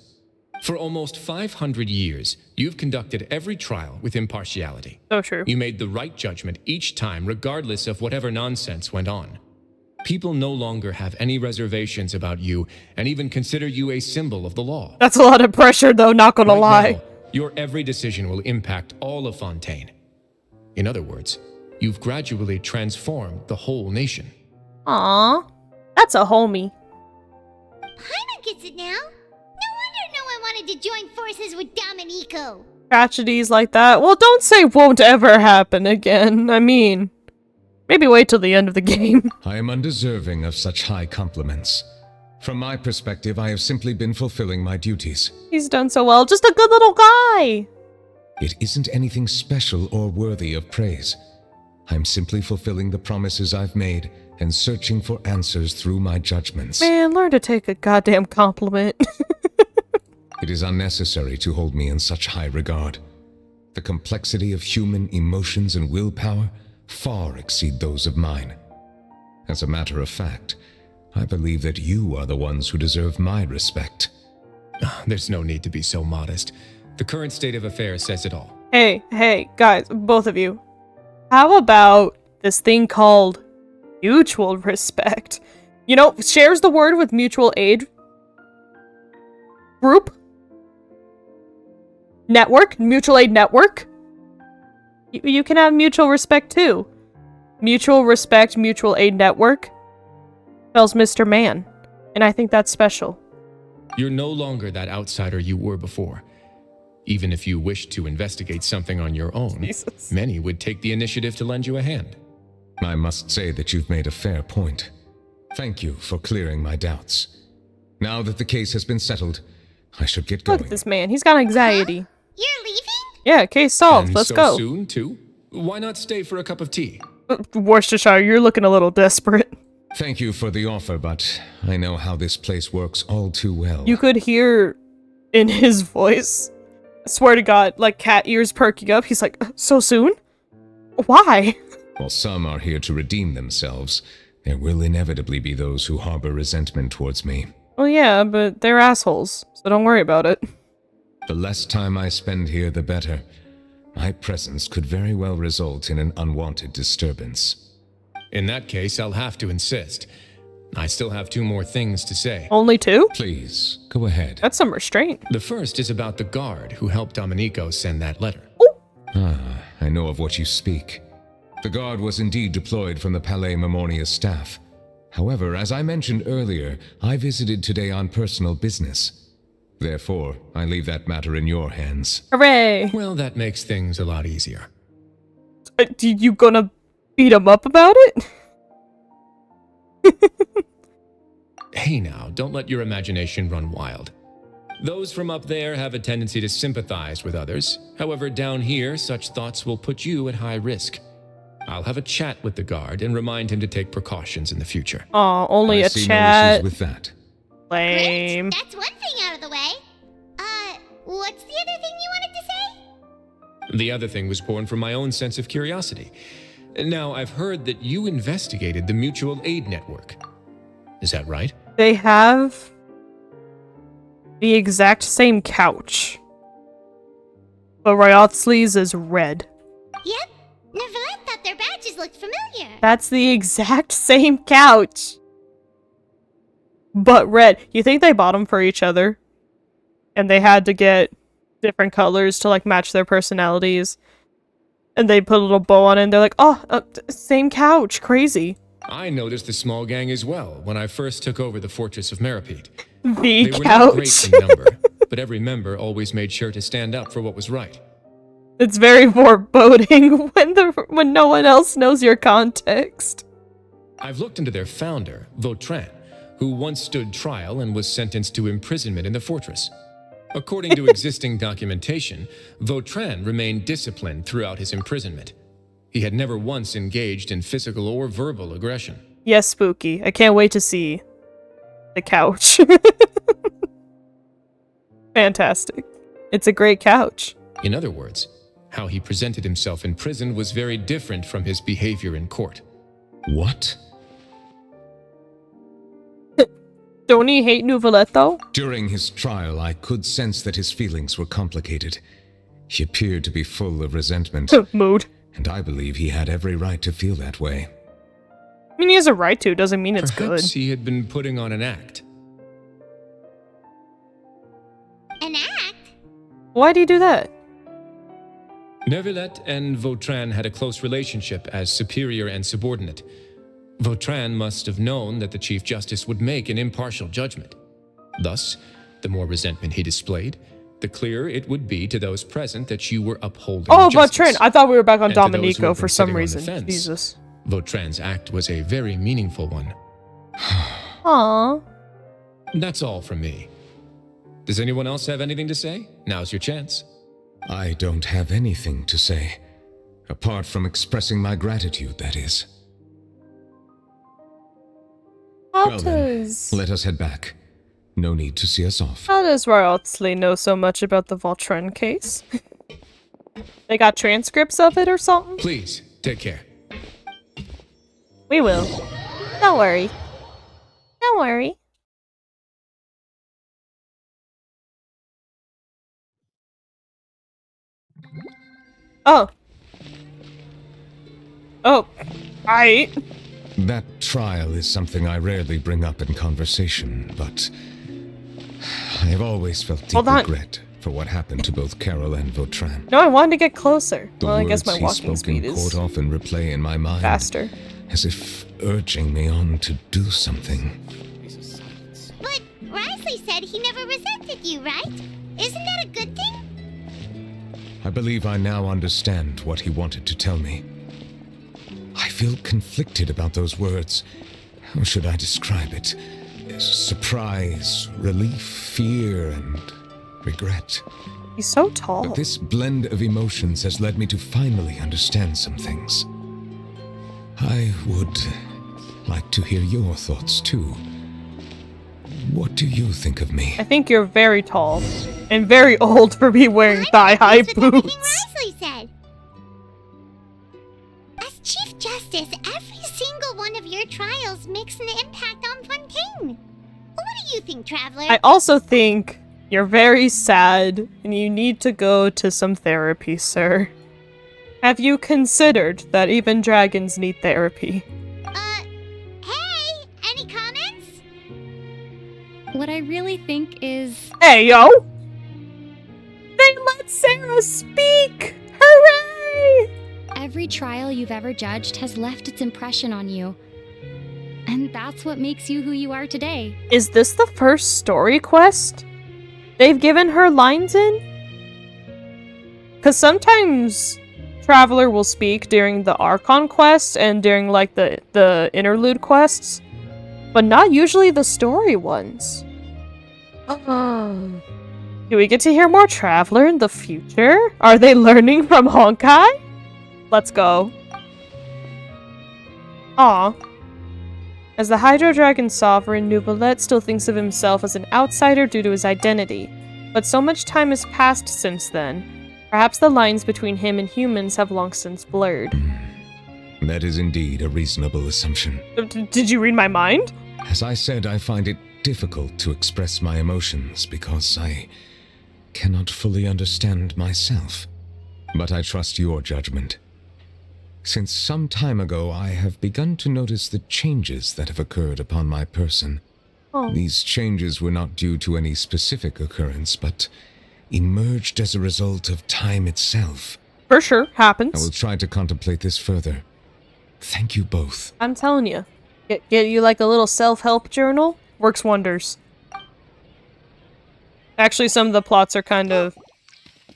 For almost 500 years, you've conducted every trial with impartiality. So true. You made the right judgment each time, regardless of whatever nonsense went on. People no longer have any reservations about you, and even consider you a symbol of the law. That's a lot of pressure, though, not gonna lie. Now, your every decision will impact all of Fontaine. In other words, you've gradually transformed the whole nation. Aww. That's a homie. Paimon gets it now. No wonder no one wanted to join forces with Domenico. Tragedies like that. Well, don't say won't ever happen again. I mean, maybe wait till the end of the game. I am undeserving of such high compliments. From my perspective, I have simply been fulfilling my duties. He's done so well. Just a good little guy. It isn't anything special or worthy of praise. I'm simply fulfilling the promises I've made and searching for answers through my judgments. Man, learn to take a goddamn compliment. It is unnecessary to hold me in such high regard. The complexity of human emotions and willpower far exceed those of mine. As a matter of fact, I believe that you are the ones who deserve my respect. There's no need to be so modest. The current state of affairs says it all. Hey, guys, both of you. How about this thing called mutual respect? You know, shares the word with mutual aid group? Network? Mutual aid network? You can have mutual respect too. Mutual respect, mutual aid network spells Mr. Man. And I think that's special. You're no longer that outsider you were before. Even if you wished to investigate something on your own, many would take the initiative to lend you a hand. I must say that you've made a fair point. Thank you for clearing my doubts. Now that the case has been settled, I should get going. Look at this man. He's got anxiety. You're leaving? Yeah, case solved. And Let's so go. soon, too? Why not stay for a cup of tea? Worcestershire, you're looking a little desperate. Thank you for the offer, but I know how this place works all too well. You could hear in his voice, I swear to God, like cat ears perking up. He's like, so soon? Why? While some are here to redeem themselves, there will inevitably be those who harbor resentment towards me. Well, yeah, but they're assholes, so don't worry about it. The less time I spend here, the better. My presence could very well result in an unwanted disturbance. In that case, I'll have to insist. I still have 2 more things to say. Only 2? Please, go ahead. That's some restraint. The first is about the guard who helped Domenico send that letter. Ah, I know of what you speak. The guard was indeed deployed from the Palais Memornia staff. However, as I mentioned earlier, I visited today on personal business. Therefore, I leave that matter in your hands. Hooray! Well, that makes things a lot easier. You gonna beat him up about it? Hey now, don't let your imagination run wild. Those from up there have a tendency to sympathize with others. However, down here, such thoughts will put you at high risk. I'll have a chat with the guard and remind him to take precautions in the future. Aw, only I a see chat. no issues with that. Lame. Great, that's one thing out of the way. What's the other thing you wanted to say? The other thing was born from my own sense of curiosity. Now, I've heard that you investigated the mutual aid network. Is that right? They have the exact same couch, but Ryotsly's is red. Yep. Neuvillette thought their badges looked familiar. That's the exact same couch, but red. You think they bought them for each other, and they had to get different colors to like match their personalities, and they put a little bow on it, and they're like, oh, same couch. Crazy. I noticed the small gang as well when I first took over the fortress of Meripede. The they couch. Were not great in number, but every member always made sure to stand up for what was right. It's very foreboding when no one else knows your context. I've looked into their founder, Vautrin, who once stood trial and was sentenced to imprisonment in the fortress. According to existing documentation, Vautrin remained disciplined throughout his imprisonment. He had never once engaged in physical or verbal aggression. Yes, spooky. I can't wait to see the couch. Fantastic. It's a great couch. In other words, how he presented himself in prison was very different from his behavior in court. What? Don't he hate Neuvillette, though? During his trial, I could sense that his feelings were complicated. He appeared to be full of resentment. Mood. And I believe he had every right to feel that way. I mean, he has a right to. Doesn't mean it's Perhaps good. he had been putting on an act. An act? Why'd he do that? Neuvillette and Vautrin had a close relationship as superior and subordinate. Vautrin must have known that the Chief Justice would make an impartial judgment. Thus, the more resentment he displayed, the clearer it would be to those present that you were upholding justice. Vautrin! I thought we were back on And to those who Domenico had for been some sitting on the reason. fence, Jesus. Vautrin's act was a very meaningful one. Aww. That's all from me. Does anyone else have anything to say? Now's your chance. I don't have anything to say. Apart from expressing my gratitude, that is. How Well then, does... let us head back. No need to see us off. How does Ryotsly know so much about the Vautrin case? They got transcripts of it or something? Please, take care. We will. Don't worry. Don't worry. Oh. Oh. Right. That trial is something I rarely bring up in conversation, but I have always felt deep regret for what happened to both Carol and Vautrin. No, I wanted to get closer. The Well, I guess words my he walking spoke speed in is court often replay in my mind, faster. as if urging me on to do something. But Risley said he never resented you, right? Isn't that a good thing? I believe I now understand what he wanted to tell me. I feel conflicted about those words. How should I describe it? Surprise, relief, fear, and regret. He's so tall. But this blend of emotions has led me to finally understand some things. I would like to hear your thoughts too. What do you think of me? I think you're very tall and very old for me wearing thigh-high boots. Risley said. As Chief Justice, every single one of your trials makes an impact on Fontaine. What do you think, Traveler? I also think you're very sad and you need to go to some therapy, sir. Have you considered that even dragons need therapy? Hey, any comments? What I really think is... Hey, yo! They let Sarah speak! Hooray! Every trial you've ever judged has left its impression on you. And that's what makes you who you are today. Is this the first story quest they've given her lines in? Because sometimes Traveler will speak during the Archon quest and during like the interlude quests, but not usually the story ones. Do we get to hear more Traveler in the future? Are they learning from Honkai? Let's go. Aw. As the Hydro Dragon Sovereign, Neuvillette still thinks of himself as an outsider due to his identity, but so much time has passed since then. Perhaps the lines between him and humans have long since blurred. That is indeed a reasonable assumption. Did you read my mind? As I said, I find it difficult to express my emotions because I cannot fully understand myself. But I trust your judgment. Since some time ago, I have begun to notice the changes that have occurred upon my person. Oh. These changes were not due to any specific occurrence, but emerged as a result of time itself. For sure, happens. I will try to contemplate this further. Thank you both. I'm telling you. Get you like a little self-help journal? Works wonders. Actually, some of the plots are kind of...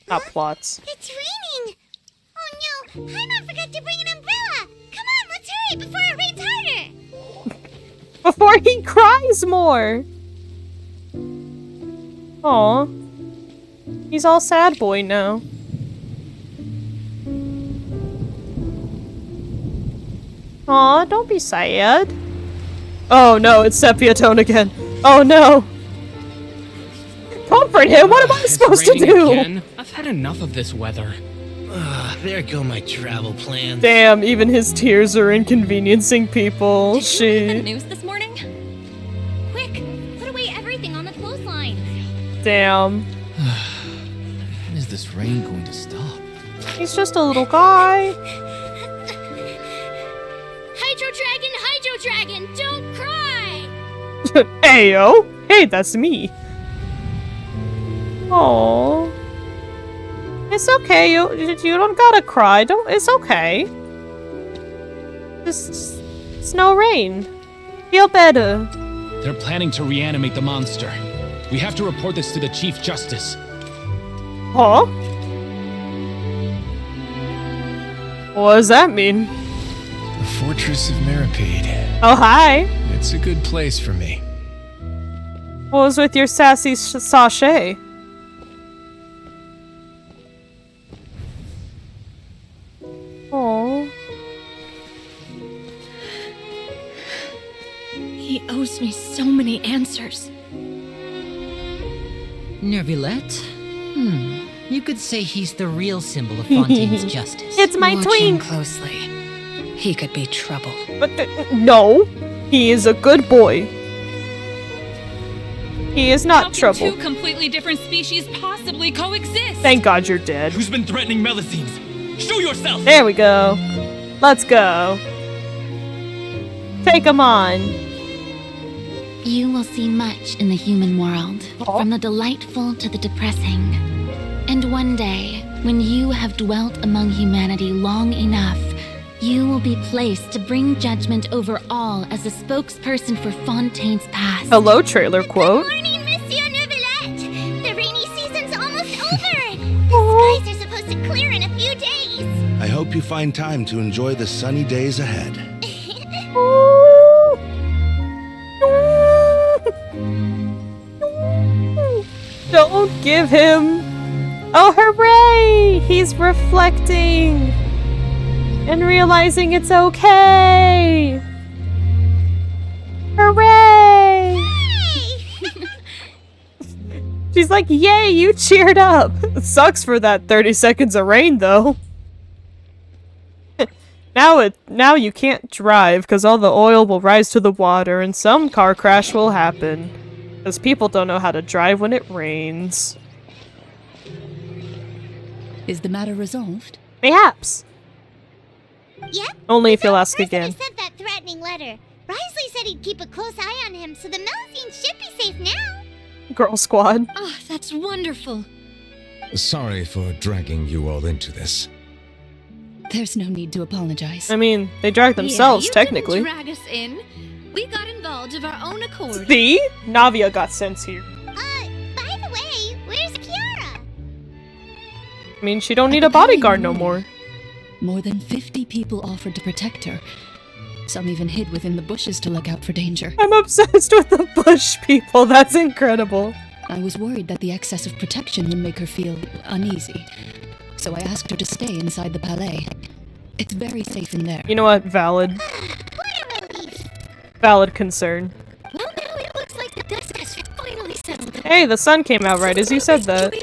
not plots. It's raining! Oh no, Paimon forgot to bring an umbrella! Come on, let's hurry before it rains harder! Before he cries more! Aw. He's all sad boy now. Aw, don't be sad. Oh no, it's sepia tone again. Oh no! Comfort him! What am I supposed to do? Again? I've had enough of this weather. There go my travel plans. Damn, even his tears are inconveniencing people. Did you read the news this morning? Quick, put away everything on the clothesline. Damn. When is this rain going to stop? He's just a little guy. Hydro Dragon, don't cry! Ayo! Hey, that's me. Oh, it's okay. You don't gotta cry. It's okay. Just snow rain. Feel better. They're planning to reanimate the monster. We have to report this to the Chief Justice. Huh? What does that mean? The Fortress of Meripede. Oh, hi. It's a good place for me. What was with your sassy sachet? Oh. He owes me so many answers. Neuvillette? You could say he's the real symbol of Fontaine's justice. It's my Watch twin. him closely. He could be trouble. But no, he is a good boy. He is not How can trouble. two completely different species possibly coexist? Thank God you're dead. Who's been threatening Melusines? Show yourself! There we go. Let's go. Take him on. You will see much in the human world, from the delightful to the depressing. And one day, when you have dwelt among humanity long enough, you will be placed to bring judgment over all as a spokesperson for Fontaine's past. Hello, trailer quote. Good morning, Monsieur Neuvillette. The rainy season's almost over. The skies are supposed to clear in a few days. I hope you find time to enjoy the sunny days ahead. Don't give him. Oh, hooray! He's reflecting and realizing it's okay. Hooray! She's like, yay, you cheered up. Sucks for that 30 seconds of rain, though. Now you can't drive because all the oil will rise to the water and some car crash will happen. Because people don't know how to drive when it rains. Is the matter resolved? Perhaps. Yep. Only if you'll ask again. Sent that threatening letter. Risley said he'd keep a close eye on him, so the Melusines should be safe now. Girl squad. Oh, that's wonderful. Sorry for dragging you all into this. There's no need to apologize. I mean, they dragged themselves, technically. Didn't drag us in. We got involved of our own accord. See? Navia got sent here. By the way, where's Kiara? I mean, she don't need a bodyguard no more. More than 50 people offered to protect her. Some even hid within the bushes to look out for danger. I'm obsessed with the bush people. That's incredible. I was worried that the excess of protection would make her feel uneasy. So I asked her to stay inside the palais. It's very safe in there. You know what? Valid. Valid concern. Well, now it looks like the dust has finally settled. Hey, the sun came out right as you said that.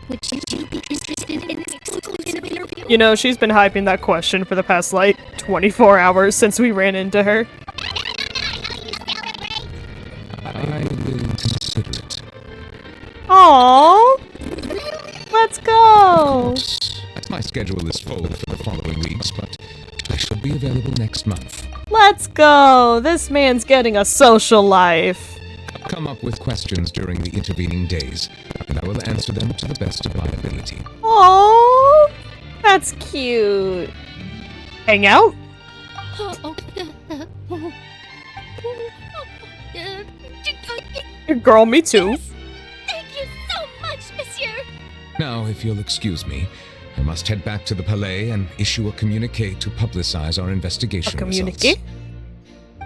Would you be interested in an exclusive interview? You know, she's been hyping that question for the past, like, 24 hours since we ran into her. I will consider it. Aww. Let's go. My schedule is full for the following weeks, but I shall be available next month. Let's go. This man's getting a social life. I'll come up with questions during the intervening days, and I will answer them to the best of my ability. Aww. That's cute. Hang out? Girl, me too. Yes. Thank you so much, monsieur. Now, if you'll excuse me, I must head back to the Palais and issue a communiqué to publicize our investigation results.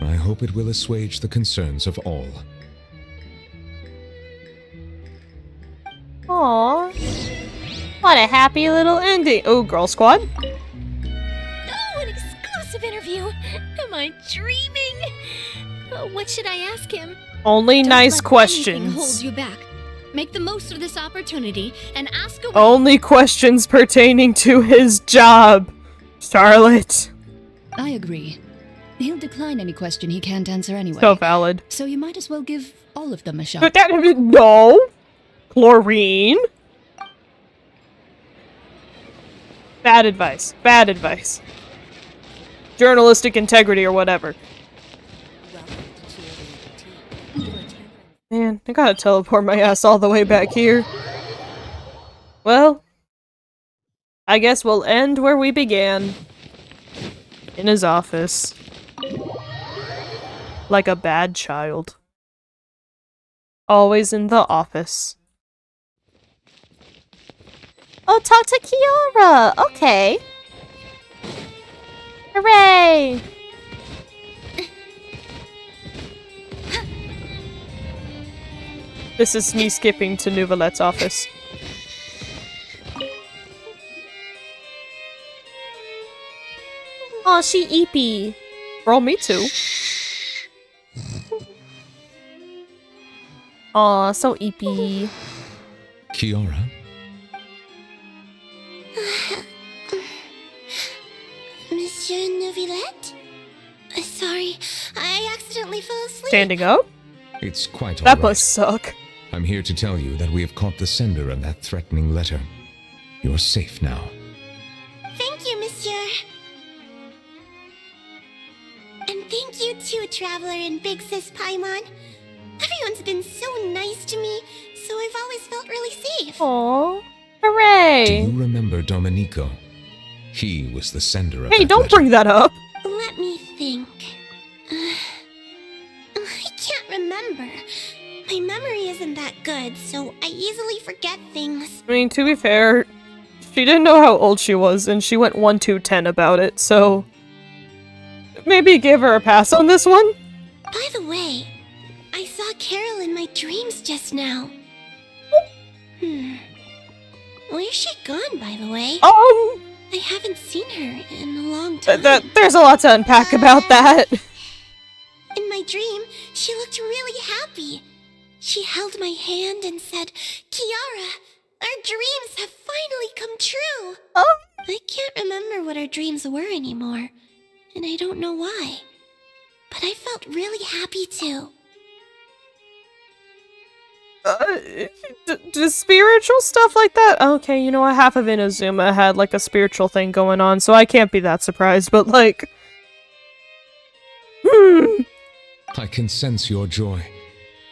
I hope it will assuage the concerns of all. Aww. What a happy little ending. Oh, girl squad. Oh, an exclusive interview. Am I dreaming? What should I ask him? Only Don't nice let questions. anything hold you back. Make the most of this opportunity and ask away. Only questions pertaining to his job, Charlotte. I agree. He'll decline any question he can't answer anyway. So valid. So you might as well give all of them a shot. No. Chlorine. Bad advice. Bad advice. Journalistic integrity or whatever. Man, I gotta teleport my ass all the way back here. Well, I guess we'll end where we began. In his office. Like a bad child. Always in the office. Oh, talk to Kiara! Okay. Hooray! This is me skipping to Neuvillette's office. Aw, she eepy. Girl, me too. Aw, so eepy. Kiara? Monsieur Neuvillette? Sorry, I accidentally fell asleep. Standing up? It's quite all That right. must suck. I'm here to tell you that we have caught the sender of that threatening letter. You're safe now. Thank you, monsieur. You too, Traveler and Big Sis Paimon. Everyone's been so nice to me, so I've always felt really safe. Aww. Hooray! Do you remember Domenico? He was the sender of Hey, that don't letter. bring that up! Let me think. I can't remember. My memory isn't that good, so I easily forget things. I mean, to be fair, she didn't know how old she was, and she went 1-2-10 about it, so... maybe give her a pass on this one? By the way, I saw Carol in my dreams just now. Where's she gone, by the way? I haven't seen her in a long time. There's a lot to unpack about that. In my dream, she looked really happy. She held my hand and said, "Kiara, our dreams have finally come true." I can't remember what our dreams were anymore, and I don't know why. But I felt really happy too. Spiritual stuff like that? Okay, you know what? Half of Inazuma had like a spiritual thing going on, so I can't be that surprised, but like... I can sense your joy.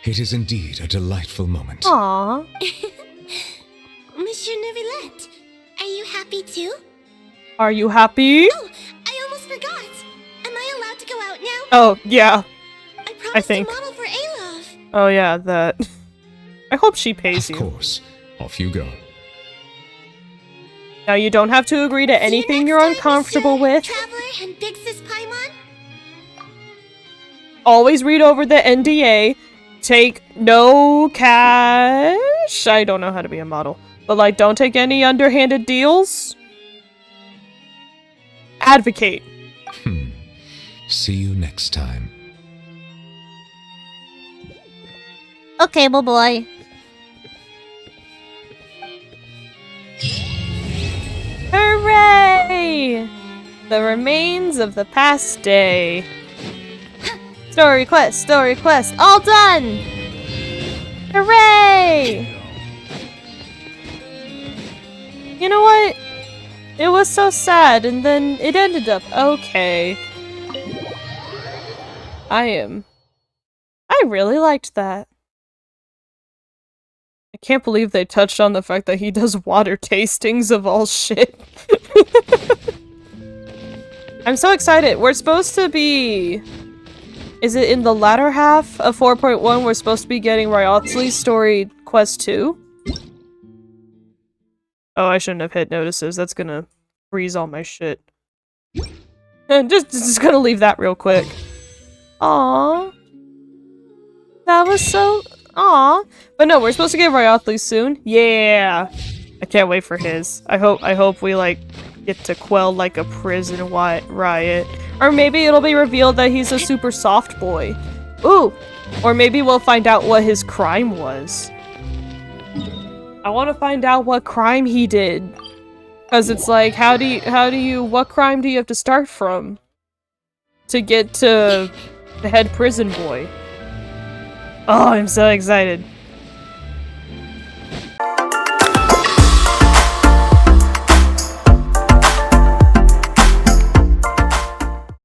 It is indeed a delightful moment. Aww. Monsieur Neuvillette, are you happy too? Are you happy? Oh, I almost forgot. Am I allowed to go out now? Oh, yeah. I think. to model for Alov. Oh yeah, that. I hope she pays you. Of course. Off you go. Now you don't have to agree to anything you're uncomfortable with. Traveler and Big Sis Paimon. Always read over the NDA. Take no cash. I don't know how to be a model. But like, don't take any underhanded deals. Advocate. See you next time. Okay, boy. Hooray! The remains of the past day. Story quest, all done! Hooray! You know what? It was so sad, and then it ended up okay. I really liked that. I can't believe they touched on the fact that he does water tastings of all shit. I'm so excited. We're supposed to be... Is it in the latter half of 4.1 we're supposed to be getting Ryothle's story quest 2? Oh, I shouldn't have hit notices. That's gonna freeze all my shit. And just gonna leave that real quick. Aww. That was so... Aww. But no, we're supposed to get Ryothli soon. Yeah. I can't wait for his. I hope we, like, get to quell, like, a prison riot. Or maybe it'll be revealed that he's a super soft boy. Ooh. Or maybe we'll find out what his crime was. I want to find out what crime he did. Because it's like, what crime do you have to start from? To get to the head prison boy. Oh, I'm so excited.